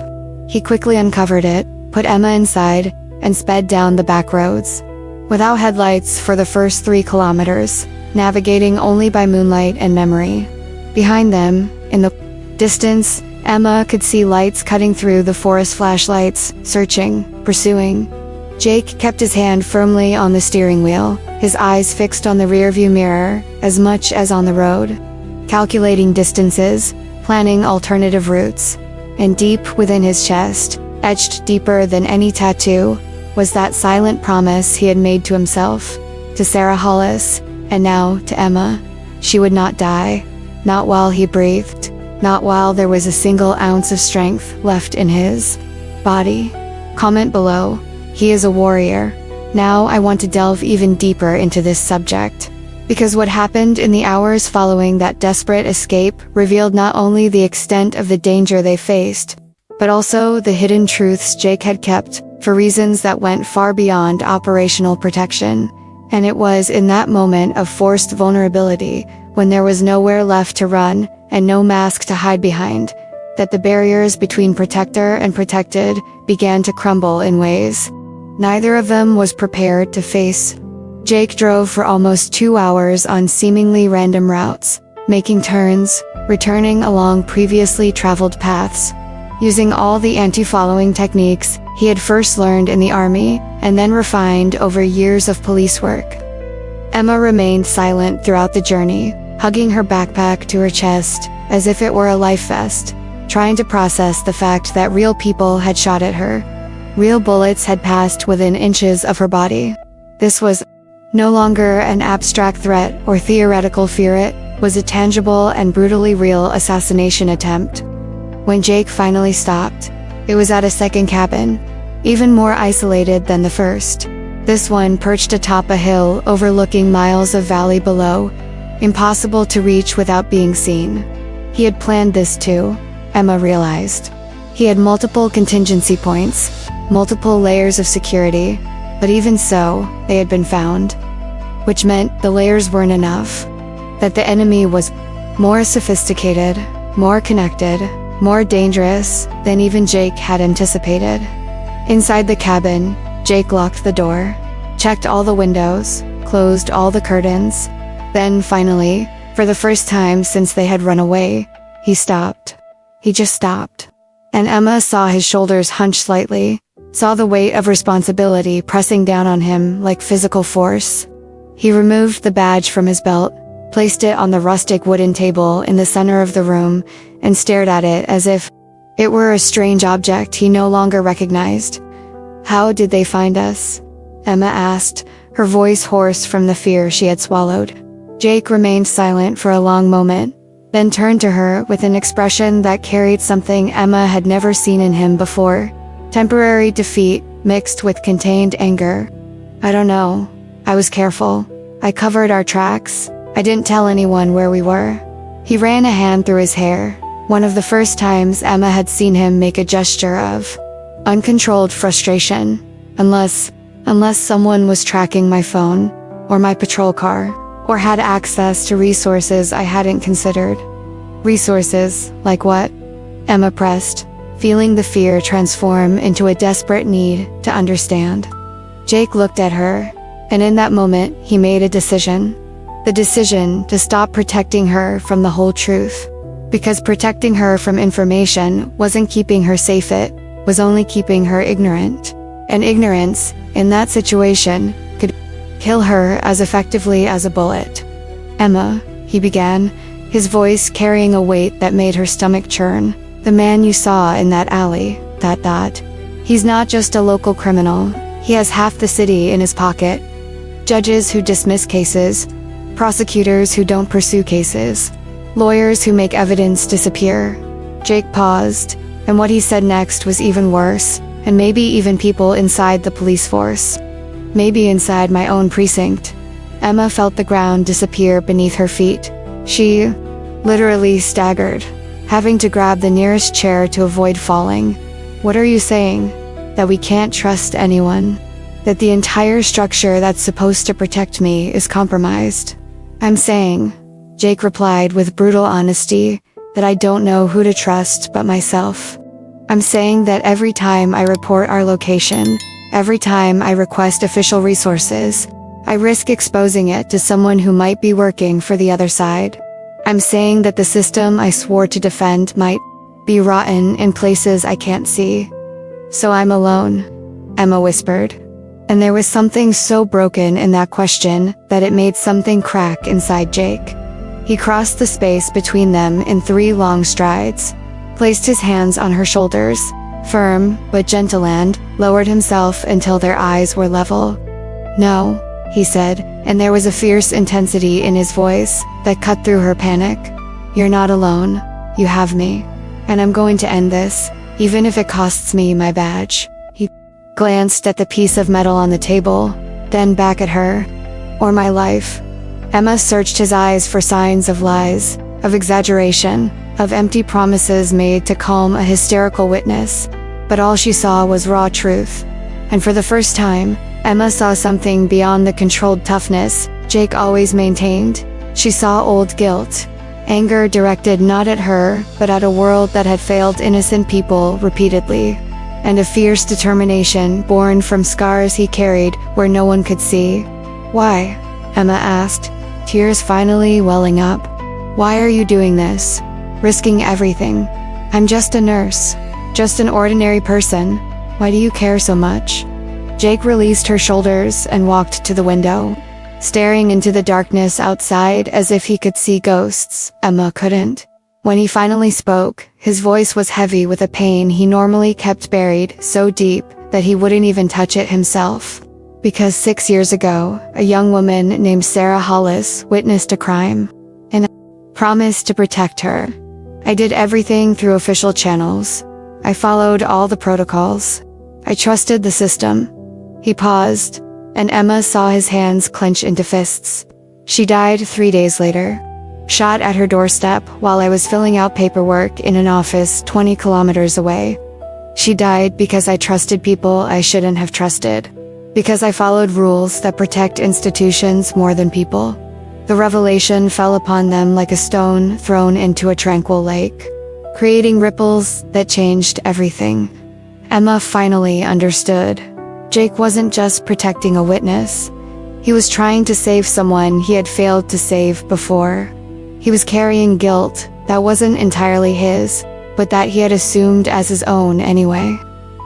He quickly uncovered it, put Emma inside, and sped down the back roads. Without headlights for the first 3 kilometers, navigating only by moonlight and memory. Behind them, in the distance, Emma could see lights cutting through the forest flashlights, searching, pursuing. Jake kept his hand firmly on the steering wheel, his eyes fixed on the rearview mirror as much as on the road, calculating distances, planning alternative routes. And deep within his chest, etched deeper than any tattoo, was that silent promise he had made to himself, to Sarah Hollis, and now to Emma. She would not die, not while he breathed, not while there was a single ounce of strength left in his body. Comment below. He is a warrior. Now I want to delve even deeper into this subject, because what happened in the hours following that desperate escape revealed not only the extent of the danger they faced, but also the hidden truths Jake had kept, for reasons that went far beyond operational protection. And it was in that moment of forced vulnerability, when there was nowhere left to run, and no mask to hide behind, that the barriers between protector and protected began to crumble in ways neither of them was prepared to face. Jake drove for almost 2 hours on seemingly random routes, making turns, returning along previously traveled paths, using all the anti-following techniques he had first learned in the army and then refined over years of police work. Emma remained silent throughout the journey, hugging her backpack to her chest as if it were a life vest, trying to process the fact that real people had shot at her. Real bullets had passed within inches of her body. This was no longer an abstract threat or theoretical fear, it was a tangible and brutally real assassination attempt. When Jake finally stopped, it was at a second cabin, even more isolated than the first. This one perched atop a hill overlooking miles of valley below, impossible to reach without being seen. He had planned this too, Emma realized. He had multiple contingency points, multiple layers of security, but even so, they had been found. Which meant the layers weren't enough. That the enemy was more sophisticated, more connected, more dangerous than even Jake had anticipated. Inside the cabin, Jake locked the door, checked all the windows, closed all the curtains. Then finally, for the first time since they had run away, he stopped. He just stopped. And Emma saw his shoulders hunch slightly, saw the weight of responsibility pressing down on him like physical force. He removed the badge from his belt, placed it on the rustic wooden table in the center of the room, and stared at it as if it were a strange object he no longer recognized. "How did they find us?" Emma asked, her voice hoarse from the fear she had swallowed. Jake remained silent for a long moment, then turned to her with an expression that carried something Emma had never seen in him before. Temporary defeat mixed with contained anger. "I don't know. I was careful. I covered our tracks. I didn't tell anyone where we were. He ran a hand through his hair, one of the first times Emma had seen him make a gesture of uncontrolled frustration. Unless someone was tracking my phone, or my patrol car, or had access to resources I hadn't considered. Resources, like what? Emma pressed, feeling the fear transform into a desperate need to understand. Jake looked at her, and in that moment, he made a decision. The decision to stop protecting her from the whole truth. Because protecting her from information wasn't keeping her safe, it was only keeping her ignorant. And ignorance, in that situation, could kill her as effectively as a bullet. Emma, he began, his voice carrying a weight that made her stomach churn. The man you saw in that alley, that. He's not just a local criminal. He has half the city in his pocket. Judges who dismiss cases, prosecutors who don't pursue cases, lawyers who make evidence disappear. Jake paused, and what he said next was even worse. And maybe even people inside the police force. Maybe inside my own precinct. Emma felt the ground disappear beneath her feet. She literally staggered, having to grab the nearest chair to avoid falling. What are you saying? That we can't trust anyone? That the entire structure that's supposed to protect me is compromised? I'm saying, Jake replied with brutal honesty, that I don't know who to trust but myself. I'm saying that every time I report our location, every time I request official resources, I risk exposing it to someone who might be working for the other side. I'm saying that the system I swore to defend might be rotten in places I can't see. So I'm alone, Emma whispered. And there was something so broken in that question that it made something crack inside Jake. He crossed the space between them in 3 long strides, placed his hands on her shoulders, firm but gentle, and lowered himself until their eyes were level. No, he said, and there was a fierce intensity in his voice that cut through her panic. You're not alone. You have me. And I'm going to end this, even if it costs me my badge. He glanced at the piece of metal on the table, then back at her. Or my life. Emma searched his eyes for signs of lies, of exaggeration, of empty promises made to calm a hysterical witness, but all she saw was raw truth. And for the first time, Emma saw something beyond the controlled toughness Jake always maintained. She saw old guilt, anger directed not at her, but at a world that had failed innocent people repeatedly, and a fierce determination born from scars he carried where no one could see. Why? Emma asked, tears finally welling up. Why are you doing this? Risking everything. I'm just a nurse. Just an ordinary person. Why do you care so much? Jake released her shoulders and walked to the window, staring into the darkness outside as if he could see ghosts. Emma couldn't. When he finally spoke, his voice was heavy with a pain he normally kept buried so deep that he wouldn't even touch it himself. Because 6 years ago, a young woman named Sarah Hollis witnessed a crime, and I promised to protect her. I did everything through official channels. I followed all the protocols. I trusted the system. He paused, and Emma saw his hands clench into fists. She died 3 days later, shot at her doorstep while I was filling out paperwork in an office 20 kilometers away. She died because I trusted people I shouldn't have trusted. Because I followed rules that protect institutions more than people. The revelation fell upon them like a stone thrown into a tranquil lake, creating ripples that changed everything. Emma finally understood. Jake wasn't just protecting a witness. He was trying to save someone he had failed to save before. He was carrying guilt that wasn't entirely his, but that he had assumed as his own anyway.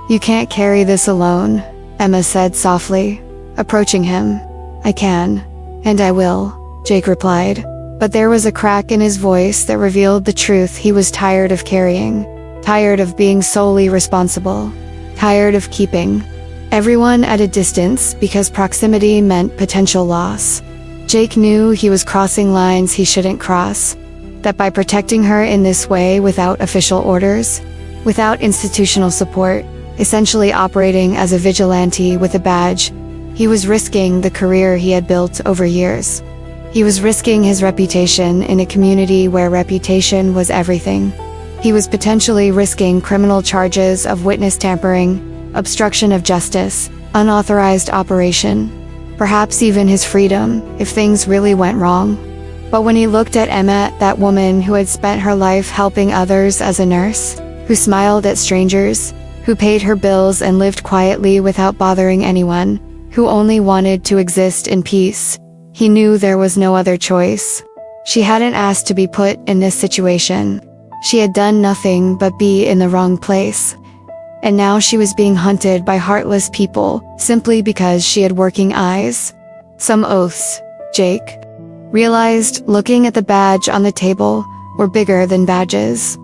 You can't carry this alone, Emma said softly, approaching him. I can, and I will, Jake replied, but there was a crack in his voice that revealed the truth he was tired of carrying, tired of being solely responsible, tired of keeping everyone at a distance because proximity meant potential loss. Jake knew he was crossing lines he shouldn't cross, that by protecting her in this way without official orders, without institutional support, essentially operating as a vigilante with a badge, He was risking the career he had built over years. He was risking his reputation in a community where reputation was everything. He was potentially risking criminal charges of witness tampering, obstruction of justice, unauthorized operation, perhaps even his freedom if things really went wrong. But when he looked at Emma, that woman who had spent her life helping others as a nurse, who smiled at strangers, who paid her bills and lived quietly without bothering anyone, who only wanted to exist in peace, he knew there was no other choice. She hadn't asked to be put in this situation. She had done nothing but be in the wrong place. And now she was being hunted by heartless people simply because she had working eyes. Some oaths, Jake realized, looking at the badge on the table, were bigger than badges.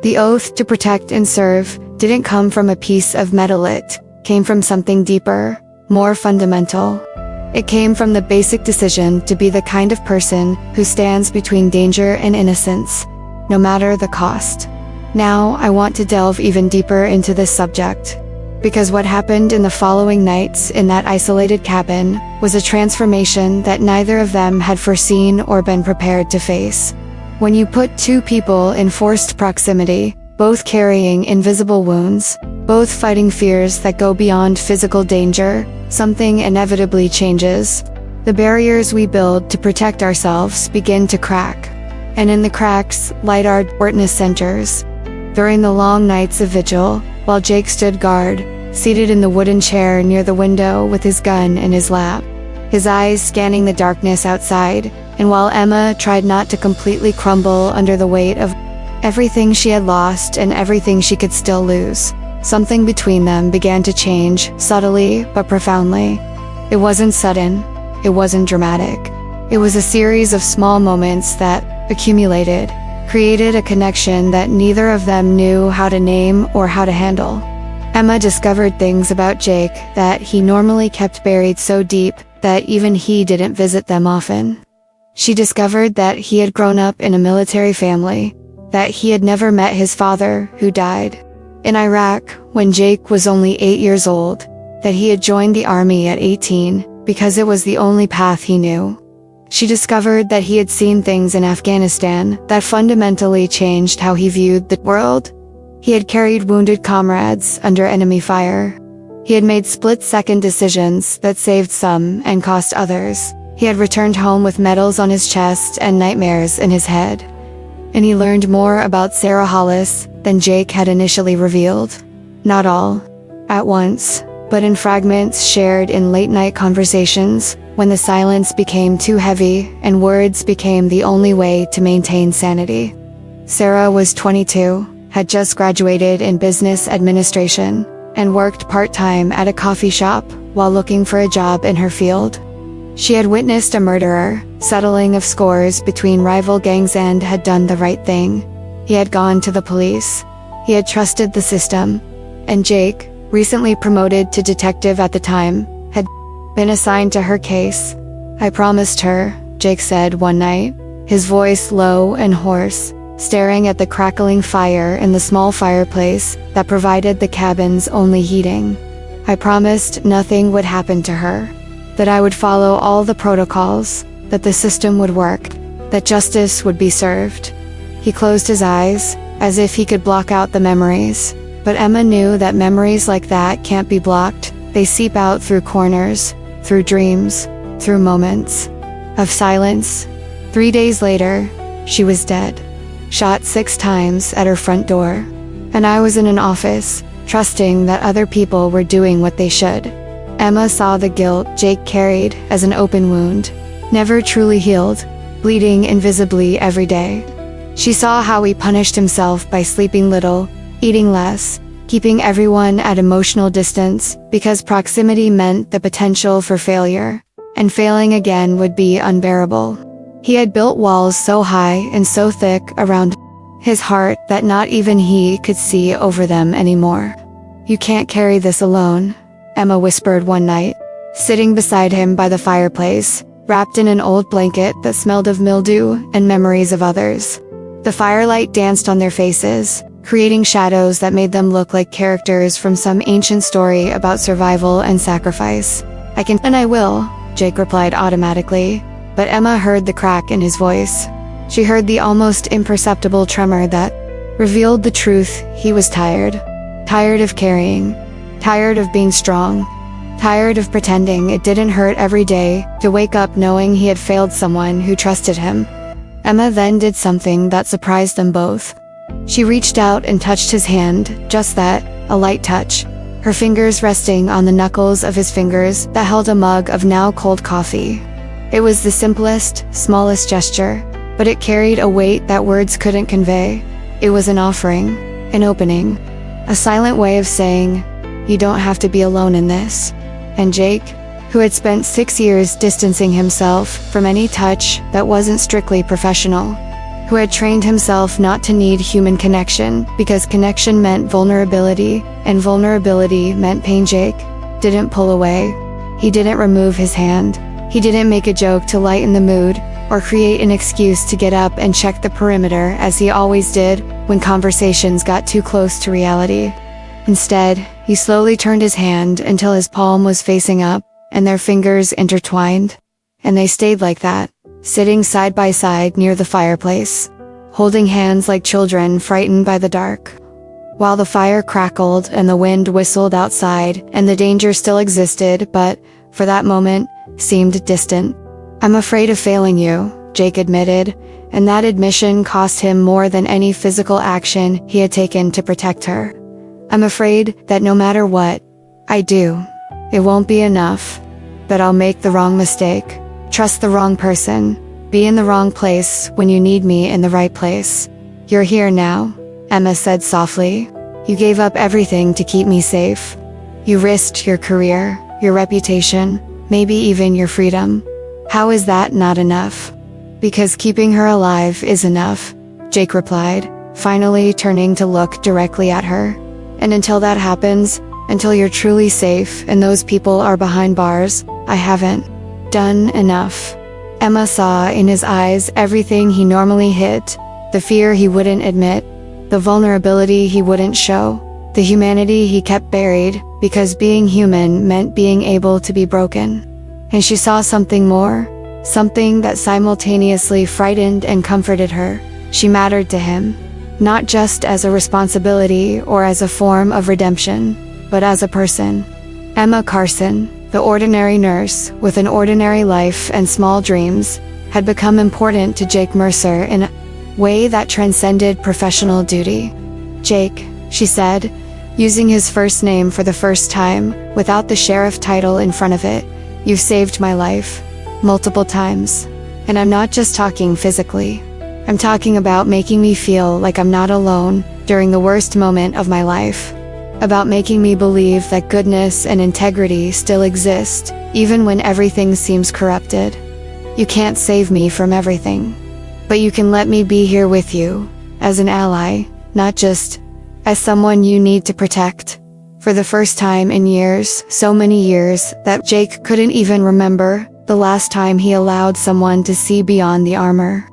The oath to protect and serve didn't come from a piece of metal, it came from something deeper, more fundamental. It came from the basic decision to be the kind of person who stands between danger and innocence, no matter the cost. Now I want to delve even deeper into this subject, because what happened in the following nights in that isolated cabin was a transformation that neither of them had foreseen or been prepared to face. When you put two people in forced proximity, both carrying invisible wounds, both fighting fears that go beyond physical danger, something inevitably changes. The barriers we build to protect ourselves begin to crack. And in the cracks, light our witness centers. During the long nights of vigil, while Jake stood guard, seated in the wooden chair near the window with his gun in his lap, his eyes scanning the darkness outside, and while Emma tried not to completely crumble under the weight of everything she had lost and everything she could still lose, something between them began to change, subtly but profoundly. It wasn't sudden, it wasn't dramatic. It was a series of small moments that accumulated, created a connection that neither of them knew how to name or how to handle. Emma discovered things about Jake that he normally kept buried so deep that even he didn't visit them often. She discovered that he had grown up in a military family, that he had never met his father, who died in Iraq when Jake was only 8 years old, that he had joined the army at 18 because it was the only path he knew. She discovered that he had seen things in Afghanistan that fundamentally changed how he viewed the world. He had carried wounded comrades under enemy fire. He had made split-second decisions that saved some and cost others. He had returned home with medals on his chest and nightmares in his head. And he learned more about Sarah Hollis than Jake had initially revealed. Not all at once, but in fragments shared in late-night conversations, when the silence became too heavy and words became the only way to maintain sanity. Sarah was 22, had just graduated in business administration, and worked part-time at a coffee shop while looking for a job in her field. She had witnessed a murderer, settling of scores between rival gangs, and had done the right thing. He had gone to the police. He had trusted the system. And Jake, recently promoted to detective at the time, had been assigned to her case. "I promised her," Jake said one night, his voice low and hoarse, staring at the crackling fire in the small fireplace that provided the cabin's only heating. "I promised nothing would happen to her, that I would follow all the protocols, that the system would work, that justice would be served." He closed his eyes, as if he could block out the memories. But Emma knew that memories like that can't be blocked. They seep out through corners, through dreams, through moments of silence. 3 days later, she was dead, shot 6 times at her front door. And I was in an office, trusting that other people were doing what they should. Emma saw the guilt Jake carried as an open wound, never truly healed, bleeding invisibly every day. She saw how he punished himself by sleeping little, eating less, keeping everyone at emotional distance, because proximity meant the potential for failure, and failing again would be unbearable. He had built walls so high and so thick around his heart that not even he could see over them anymore. "You can't carry this alone," Emma whispered one night, sitting beside him by the fireplace, wrapped in an old blanket that smelled of mildew and memories of others. The firelight danced on their faces, creating shadows that made them look like characters from some ancient story about survival and sacrifice. I can, and I will, Jake replied automatically, but Emma heard the crack in his voice. She heard the almost imperceptible tremor that revealed the truth. He was tired. Tired of carrying. Tired of being strong. Tired of pretending it didn't hurt every day to wake up knowing he had failed someone who trusted him. Emma then did something that surprised them both. She reached out and touched his hand, just that, a light touch, her fingers resting on the knuckles of his fingers that held a mug of now cold coffee. It was the simplest, smallest gesture, but it carried a weight that words couldn't convey. It was an offering, an opening, a silent way of saying, "You don't have to be alone in this." And Jake, who had spent 6 years distancing himself from any touch that wasn't strictly professional, who had trained himself not to need human connection because connection meant vulnerability and vulnerability meant pain, Jake didn't pull away. He didn't remove his hand. He didn't make a joke to lighten the mood or create an excuse to get up and check the perimeter as he always did when conversations got too close to reality. Instead, he slowly turned his hand until his palm was facing up, and their fingers intertwined. And they stayed like that, sitting side by side near the fireplace, holding hands like children frightened by the dark. While the fire crackled and the wind whistled outside and the danger still existed but, for that moment, seemed distant. "I'm afraid of failing you," Jake admitted, and that admission cost him more than any physical action he had taken to protect her. "I'm afraid that no matter what I do, it won't be enough, that I'll make the wrong mistake, trust the wrong person, be in the wrong place when you need me in the right place. You're here now," Emma said softly. "You gave up everything to keep me safe. You risked your career, your reputation, maybe even your freedom. How is that not enough?" "Because keeping her alive is enough," Jake replied, finally turning to look directly at her. "And until that happens, until you're truly safe and those people are behind bars, I haven't done enough." Emma saw in his eyes everything he normally hid, the fear he wouldn't admit, the vulnerability he wouldn't show, the humanity he kept buried because being human meant being able to be broken. And she saw something more, something that simultaneously frightened and comforted her. She mattered to him, not just as a responsibility or as a form of redemption, but as a person. Emma Carson, the ordinary nurse with an ordinary life and small dreams, had become important to Jake Mercer in a way that transcended professional duty. "Jake," she said, using his first name for the first time, without the sheriff title in front of it, "you've saved my life. Multiple times. And I'm not just talking physically. I'm talking about making me feel like I'm not alone during the worst moment of my life. About making me believe that goodness and integrity still exist, even when everything seems corrupted. You can't save me from everything. But you can let me be here with you, as an ally, not just as someone you need to protect." For the first time in years, so many years, that Jake couldn't even remember the last time he allowed someone to see beyond the armor.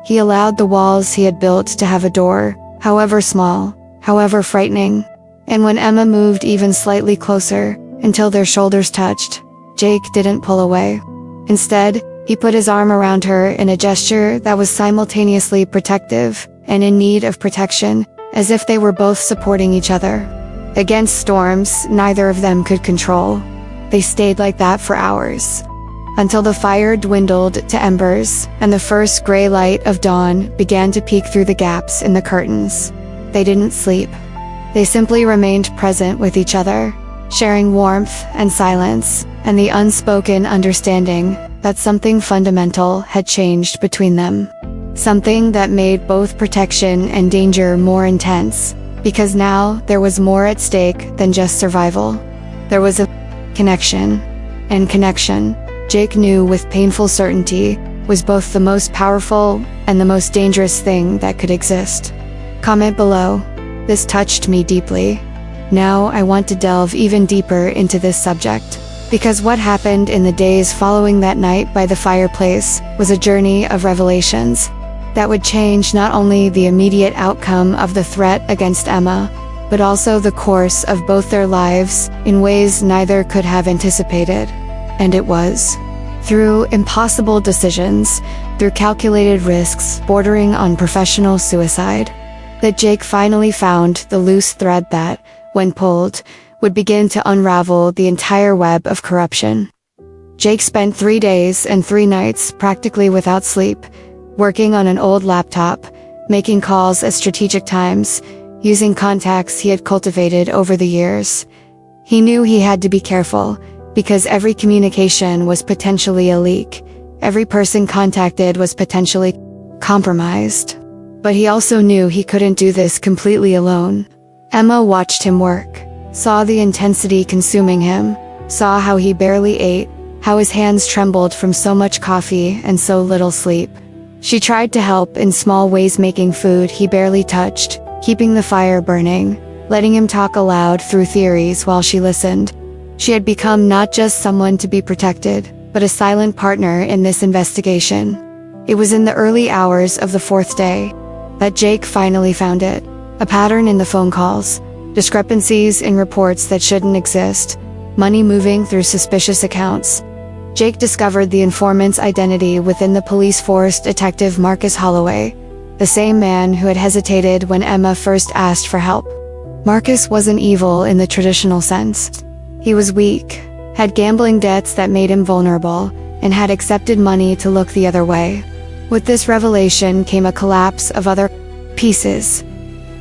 He allowed the walls he had built to have a door, however small, however frightening. And when Emma moved even slightly closer, until their shoulders touched, Jake didn't pull away. Instead, he put his arm around her in a gesture that was simultaneously protective and in need of protection, as if they were both supporting each other. Against storms neither of them could control. They stayed like that for hours. Until the fire dwindled to embers, and the first gray light of dawn began to peek through the gaps in the curtains. They didn't sleep. They simply remained present with each other, sharing warmth and silence, and the unspoken understanding that something fundamental had changed between them. Something that made both protection and danger more intense, because now there was more at stake than just survival. There was a connection, and connection, Jake knew with painful certainty, was both the most powerful and the most dangerous thing that could exist. Comment below. This touched me deeply. Now I want to delve even deeper into this subject, because what happened in the days following that night by the fireplace was a journey of revelations that would change not only the immediate outcome of the threat against Emma, but also the course of both their lives in ways neither could have anticipated. And it was. Through impossible decisions, through calculated risks bordering on professional suicide, that Jake finally found the loose thread that, when pulled, would begin to unravel the entire web of corruption. Jake spent 3 days and 3 nights practically without sleep, working on an old laptop, making calls at strategic times, using contacts he had cultivated over the years. He knew he had to be careful, because every communication was potentially a leak. Every person contacted was potentially compromised. But he also knew he couldn't do this completely alone. Emma watched him work, saw the intensity consuming him, saw how he barely ate, how his hands trembled from so much coffee and so little sleep. She tried to help in small ways, making food he barely touched, keeping the fire burning, letting him talk aloud through theories while she listened. She had become not just someone to be protected, but a silent partner in this investigation. It was in the early hours of the 4th day that Jake finally found it. A pattern in the phone calls, discrepancies in reports that shouldn't exist, money moving through suspicious accounts. Jake discovered the informant's identity within the police force, Detective Marcus Holloway, the same man who had hesitated when Emma first asked for help. Marcus wasn't evil in the traditional sense. He was weak, had gambling debts that made him vulnerable, and had accepted money to look the other way. With this revelation came a collapse of other pieces.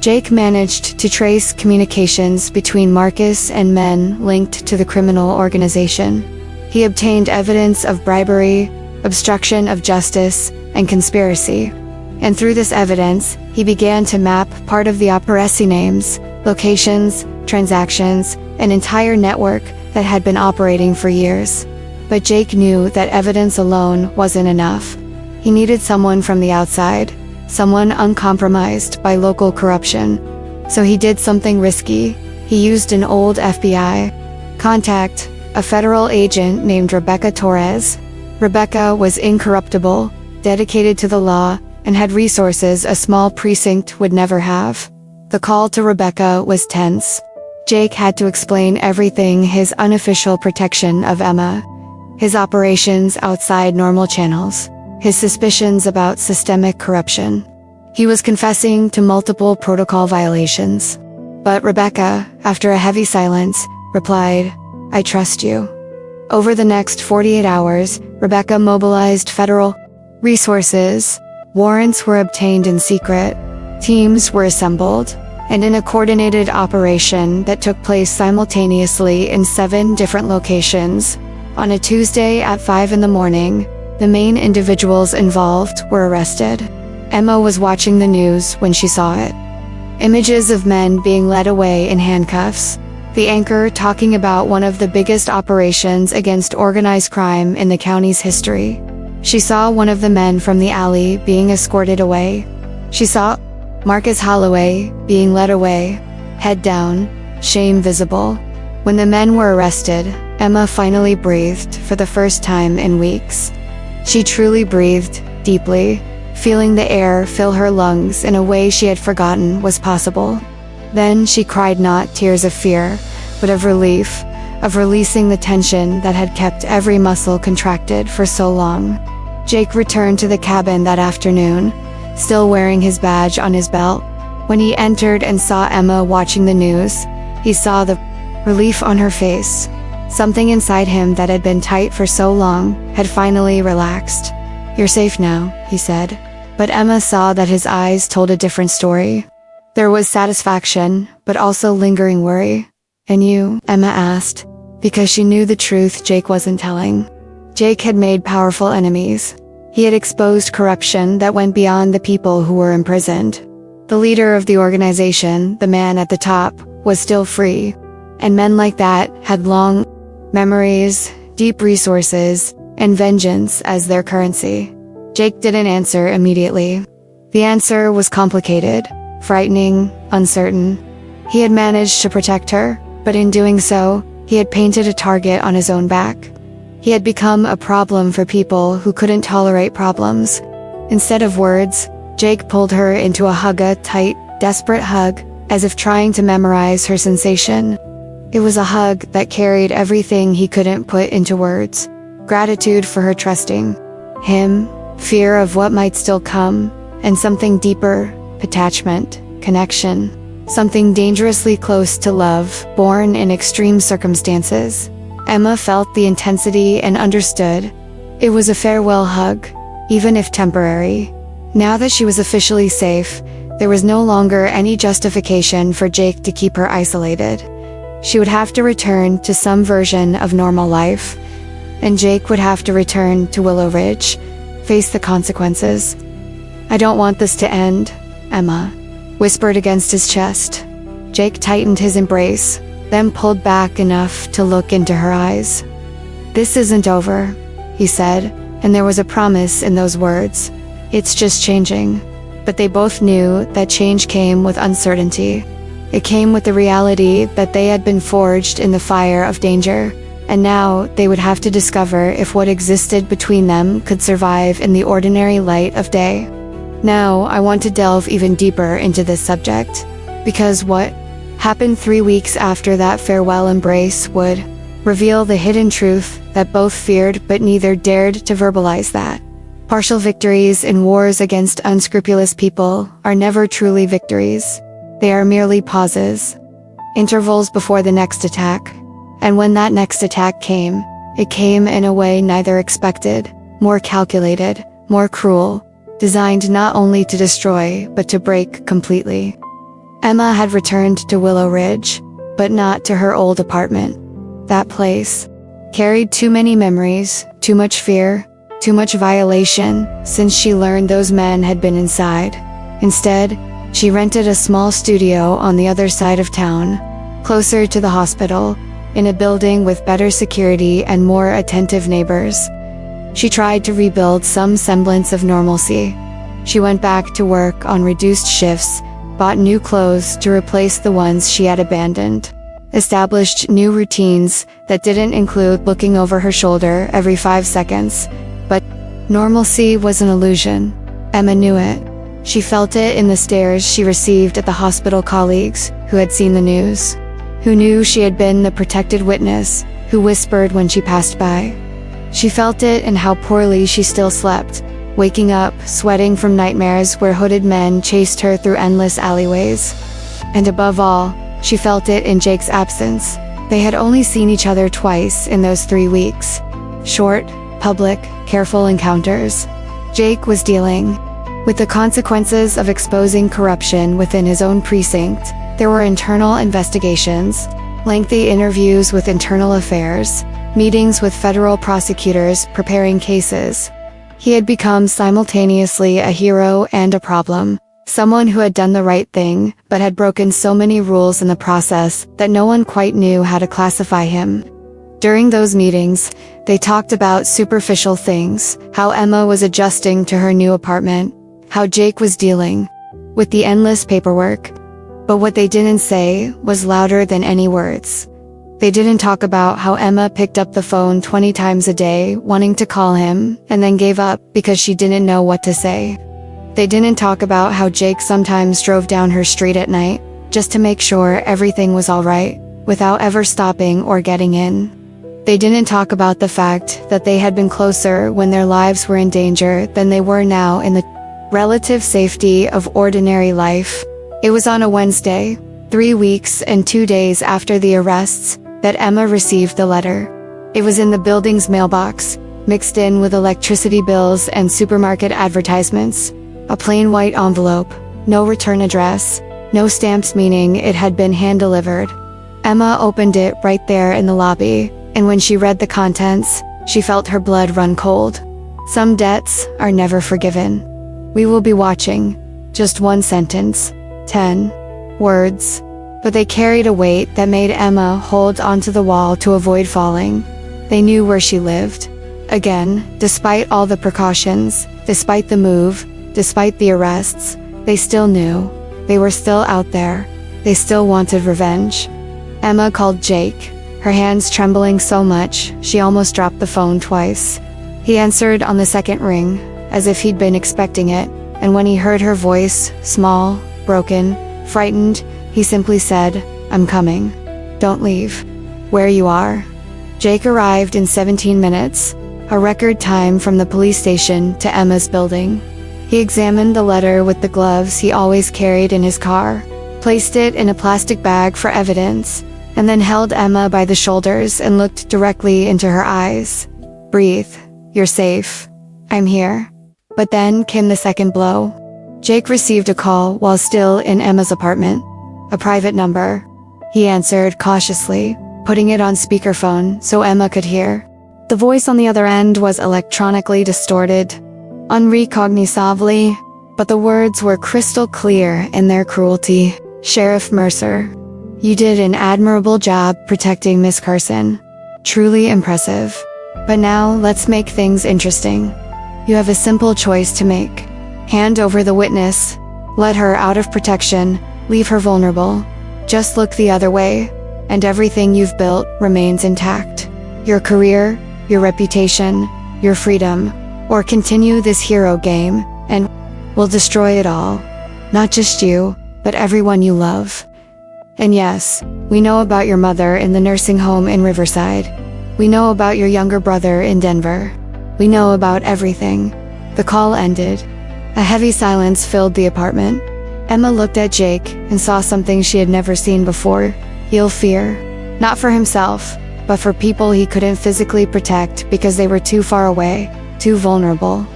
Jake managed to trace communications between Marcus and men linked to the criminal organization. He obtained evidence of bribery, obstruction of justice, and conspiracy. And through this evidence, he began to map part of the operation names, locations, transactions, an entire network that had been operating for years. But Jake knew that evidence alone wasn't enough. He needed someone from the outside, someone uncompromised by local corruption. So he did something risky. He used an old FBI contact, a federal agent named Rebecca Torres. Rebecca was incorruptible, dedicated to the law, and had resources a small precinct would never have. The call to Rebecca was tense. Jake had to explain everything: his unofficial protection of Emma, his operations outside normal channels, his suspicions about systemic corruption. He was confessing to multiple protocol violations. But Rebecca, after a heavy silence, replied, "I trust you." Over the next 48 hours, Rebecca mobilized federal resources. Warrants were obtained in secret. Teams were assembled. And in a coordinated operation that took place simultaneously in 7 different locations, on a Tuesday at 5 in the morning, the main individuals involved were arrested. Emma was watching the news when she saw it. Images of men being led away in handcuffs. The anchor talking about one of the biggest operations against organized crime in the county's history. She saw one of the men from the alley being escorted away. She saw Marcus Holloway being led away, head down, shame visible. When the men were arrested, Emma finally breathed for the first time in weeks. She truly breathed deeply, feeling the air fill her lungs in a way she had forgotten was possible. Then she cried, not tears of fear, but of relief, of releasing the tension that had kept every muscle contracted for so long. Jake returned to the cabin that afternoon, still wearing his badge on his belt. When he entered and saw Emma watching the news, he saw the relief on her face. Something inside him that had been tight for so long had finally relaxed. "You're safe now," he said. But Emma saw that his eyes told a different story. There was satisfaction, but also lingering worry. "And you?" Emma asked, because she knew the truth Jake wasn't telling. Jake had made powerful enemies. He had exposed corruption that went beyond the people who were imprisoned. The leader of the organization, the man at the top, was still free. And men like that had long memories, deep resources, and vengeance as their currency. Jake didn't answer immediately. The answer was complicated, frightening, uncertain. He had managed to protect her, but in doing so, he had painted a target on his own back. He had become a problem for people who couldn't tolerate problems. Instead of words, Jake pulled her into a tight, desperate hug, as if trying to memorize her sensation. It was a hug that carried everything he couldn't put into words. Gratitude for her trusting him, fear of what might still come, and something deeper, attachment, connection. Something dangerously close to love, born in extreme circumstances. Emma felt the intensity and understood. It was a farewell hug, even if temporary. Now that she was officially safe, there was no longer any justification for Jake to keep her isolated. She would have to return to some version of normal life, and Jake would have to return to Willow Ridge, face the consequences. "I don't want this to end," Emma whispered against his chest. Jake tightened his embrace, then pulled back enough to look into her eyes. "This isn't over," he said, and there was a promise in those words. "It's just changing." But they both knew that change came with uncertainty. It came with the reality that they had been forged in the fire of danger, and now they would have to discover if what existed between them could survive in the ordinary light of day. Now, I want to delve even deeper into this subject, because what happened 3 weeks after that farewell embrace would reveal the hidden truth that both feared but neither dared to verbalize that. Partial victories in wars against unscrupulous people are never truly victories. They are merely pauses, intervals before the next attack. And when that next attack came, it came in a way neither expected, more calculated, more cruel, designed not only to destroy, but to break completely. Emma had returned to Willow Ridge, but not to her old apartment. That place carried too many memories, too much fear, too much violation, since she learned those men had been inside. Instead, she rented a small studio on the other side of town, closer to the hospital, in a building with better security and more attentive neighbors. She tried to rebuild some semblance of normalcy. She went back to work on reduced shifts, bought new clothes to replace the ones she had abandoned, established new routines that didn't include looking over her shoulder every 5 seconds. But normalcy was an illusion. Emma knew it. She felt it in the stares she received at the hospital colleagues who had seen the news, who knew she had been the protected witness, who whispered when she passed by. She felt it in how poorly she still slept, waking up, sweating from nightmares where hooded men chased her through endless alleyways. And above all, she felt it in Jake's absence. They had only seen each other twice in those 3 weeks. Short, public, careful encounters. Jake was dealing with the consequences of exposing corruption within his own precinct. There were internal investigations, lengthy interviews with internal affairs, meetings with federal prosecutors preparing cases. He had become simultaneously a hero and a problem, someone who had done the right thing, but had broken so many rules in the process that no one quite knew how to classify him. During those meetings, they talked about superficial things, how Emma was adjusting to her new apartment, how Jake was dealing with the endless paperwork. But what they didn't say was louder than any words. They didn't talk about how Emma picked up the phone 20 times a day, wanting to call him, and then gave up because she didn't know what to say. They didn't talk about how Jake sometimes drove down her street at night, just to make sure everything was alright, without ever stopping or getting in. They didn't talk about the fact that they had been closer when their lives were in danger than they were now in the relative safety of ordinary life. It was on a Wednesday, 3 weeks and 2 days after the arrests, that Emma received the letter. It was in the building's mailbox, mixed in with electricity bills and supermarket advertisements. A plain white envelope, no return address, no stamps, meaning it had been hand-delivered. Emma opened it right there in the lobby, and when she read the contents, she felt her blood run cold. Some debts are never forgiven. We will be watching. Just one sentence. 10 words. But they carried a weight that made Emma hold onto the wall to avoid falling. They knew where she lived. Again, despite all the precautions, despite the move, despite the arrests, they still knew. They were still out there. They still wanted revenge. Emma called Jake, her hands trembling so much she almost dropped the phone twice. He answered on the second ring, as if he'd been expecting it, and when he heard her voice, small, broken, frightened, he simply said, "I'm coming." Don't leave. Where you are. Jake arrived in 17 minutes, a record time from the police station to Emma's building. He examined the letter with the gloves he always carried in his car, placed it in a plastic bag for evidence, and then held Emma by the shoulders and looked directly into her eyes. Breathe. You're safe. I'm here. But then came the second blow. Jake received a call while still in Emma's apartment. A private number. He answered cautiously, putting it on speakerphone so Emma could hear. The voice on the other end was electronically distorted, unrecognizably, but the words were crystal clear in their cruelty. Sheriff Mercer, you did an admirable job protecting Miss Carson. Truly impressive. But now let's make things interesting. You have a simple choice to make. Hand over the witness, let her out of protection, leave her vulnerable. Just look the other way, and everything you've built remains intact. Your career, your reputation, your freedom, or continue this hero game, and we'll destroy it all. Not just you, but everyone you love. And yes, we know about your mother in the nursing home in Riverside. We know about your younger brother in Denver. We know about everything. The call ended. A heavy silence filled the apartment. Emma looked at Jake and saw something she had never seen before. Heal fear. Not for himself, but for people he couldn't physically protect because they were too far away, too vulnerable.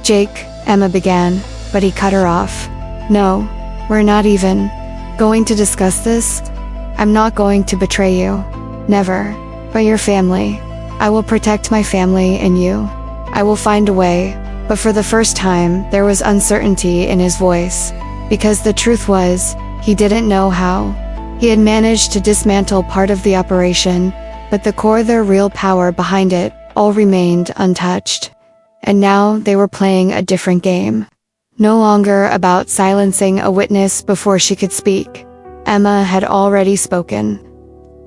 Jake, Emma began, but he cut her off. No, we're not even going to discuss this. I'm not going to betray you. Never. But your family. I will protect my family and you. I will find a way. But for the first time, there was uncertainty in his voice. Because the truth was, he didn't know how. He had managed to dismantle part of the operation, but the core, their real power behind it, all remained untouched. And now they were playing a different game. No longer about silencing a witness before she could speak. Emma had already spoken.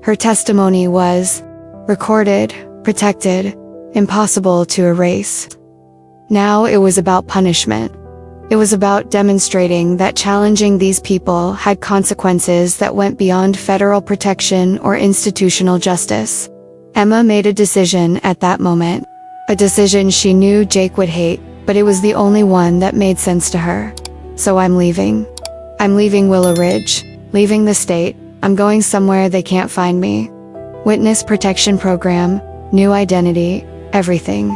Her testimony was recorded, protected, impossible to erase. Now it was about punishment. It was about demonstrating that challenging these people had consequences that went beyond federal protection or institutional justice. Emma made a decision at that moment. A decision she knew Jake would hate, but it was the only one that made sense to her. So I'm leaving. I'm leaving Willow Ridge, leaving the state. I'm going somewhere they can't find me. Witness protection program, new identity, everything.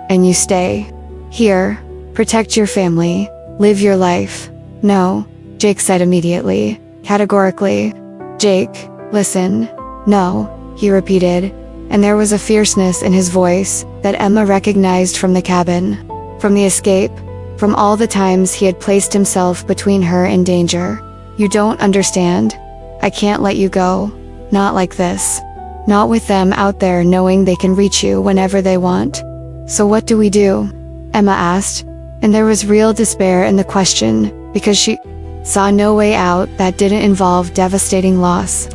And you stay. Here, protect your family, live your life. No, Jake said immediately, categorically. Jake, listen. No, he repeated, and there was a fierceness in his voice that Emma recognized from the cabin, from the escape, from all the times he had placed himself between her and danger. You don't understand. I can't let you go. Not like this. Not with them out there knowing they can reach you whenever they want. So what do we do? Emma asked, and there was real despair in the question, because she saw no way out that didn't involve devastating loss.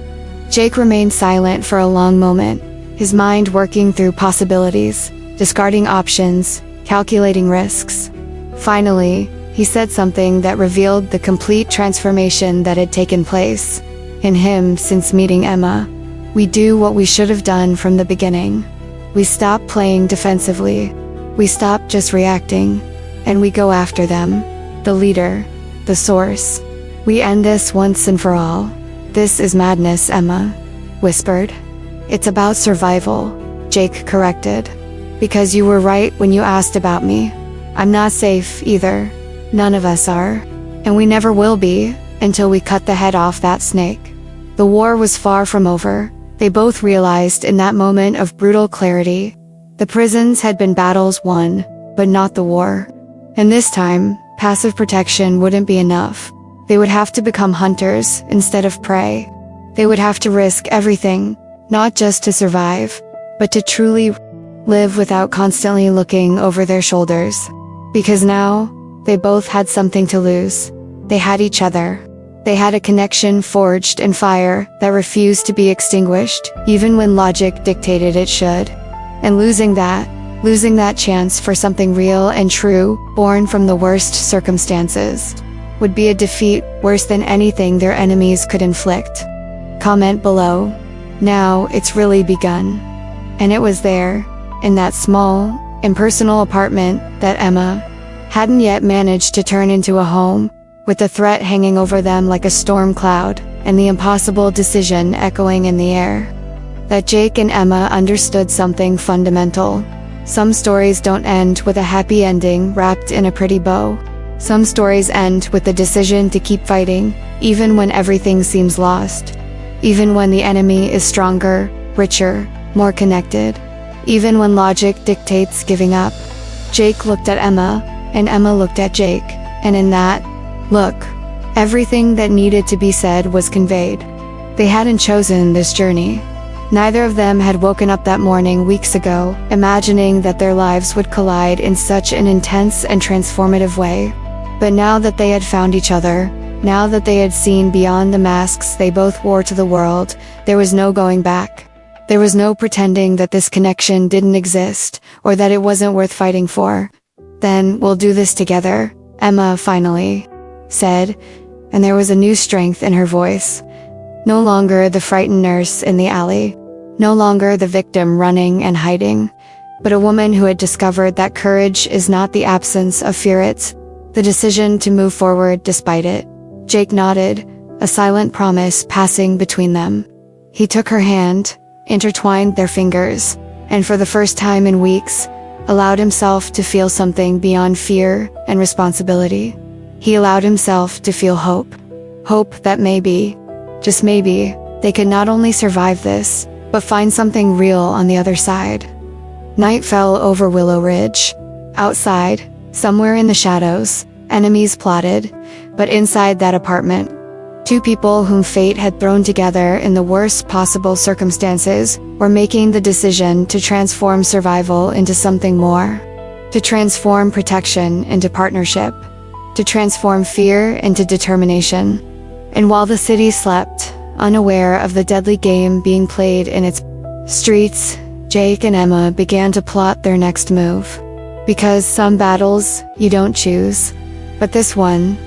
Jake remained silent for a long moment, his mind working through possibilities, discarding options, calculating risks. Finally, he said something that revealed the complete transformation that had taken place in him since meeting Emma. We do what we should have done from the beginning. We stop playing defensively. We stop just reacting. And we go after them. The leader. The source. We end this once and for all. This is madness, Emma whispered. It's about survival, Jake corrected. Because you were right when you asked about me. I'm not safe either. None of us are. And we never will be, until we cut the head off that snake. The war was far from over. They both realized in that moment of brutal clarity. The prisons had been battles won, but not the war. And this time, passive protection wouldn't be enough. They would have to become hunters instead of prey. They would have to risk everything, not just to survive, but to truly live without constantly looking over their shoulders. Because now, they both had something to lose. They had each other. They had a connection forged in fire that refused to be extinguished, even when logic dictated it should. And losing that chance for something real and true, born from the worst circumstances, would be a defeat worse than anything their enemies could inflict. Comment below. Now it's really begun. And it was there, in that small, impersonal apartment that Emma hadn't yet managed to turn into a home, with the threat hanging over them like a storm cloud, and the impossible decision echoing in the air, that Jake and Emma understood something fundamental. Some stories don't end with a happy ending wrapped in a pretty bow. Some stories end with the decision to keep fighting, even when everything seems lost. Even when the enemy is stronger, richer, more connected. Even when logic dictates giving up. Jake looked at Emma, and Emma looked at Jake, and in that look, everything that needed to be said was conveyed. They hadn't chosen this journey. Neither of them had woken up that morning weeks ago, imagining that their lives would collide in such an intense and transformative way. But now that they had found each other, now that they had seen beyond the masks they both wore to the world, there was no going back. There was no pretending that this connection didn't exist, or that it wasn't worth fighting for. "Then we'll do this together," Emma finally said, and there was a new strength in her voice. No longer the frightened nurse in the alley. No longer the victim running and hiding, but a woman who had discovered that courage is not the absence of fear, it's the decision to move forward despite it. Jake nodded, a silent promise passing between them. He took her hand, intertwined their fingers, and for the first time in weeks, allowed himself to feel something beyond fear and responsibility. He allowed himself to feel hope. Hope that maybe, just maybe, they could not only survive this, but find something real on the other side. Night fell over Willow Ridge. Outside, somewhere in the shadows, enemies plotted, but inside that apartment, two people whom fate had thrown together in the worst possible circumstances were making the decision to transform survival into something more. To transform protection into partnership. To transform fear into determination. And while the city slept, unaware of the deadly game being played in its streets, Jake and Emma began to plot their next move. Because some battles, you don't choose. But this one,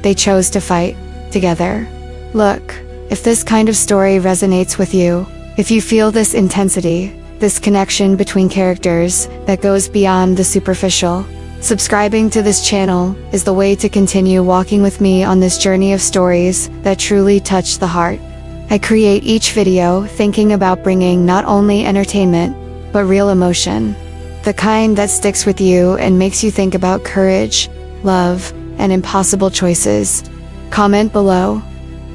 they chose to fight. Together. Look, if this kind of story resonates with you, if you feel this intensity, this connection between characters that goes beyond the superficial, subscribing to this channel is the way to continue walking with me on this journey of stories that truly touch the heart. I create each video thinking about bringing not only entertainment, but real emotion. The kind that sticks with you and makes you think about courage, love, and impossible choices. Comment below.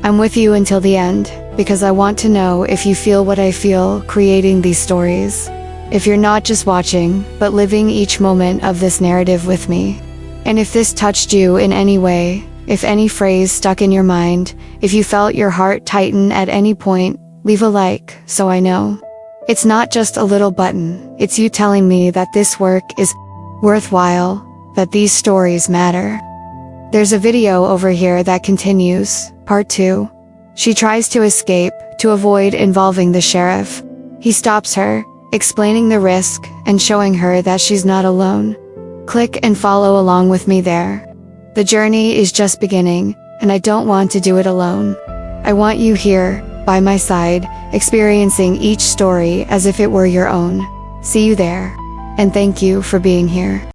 I'm with you until the end, because I want to know if you feel what I feel creating these stories. If you're not just watching, but living each moment of this narrative with me. And if this touched you in any way, if any phrase stuck in your mind, if you felt your heart tighten at any point, leave a like, so I know. It's not just a little button, it's you telling me that this work is worthwhile, that these stories matter. There's a video over here that continues, part 2. She tries to escape, to avoid involving the sheriff. He stops her, explaining the risk, and showing her that she's not alone. Click and follow along with me there. The journey is just beginning, and I don't want to do it alone. I want you here, by my side, experiencing each story as if it were your own. See you there. And thank you for being here.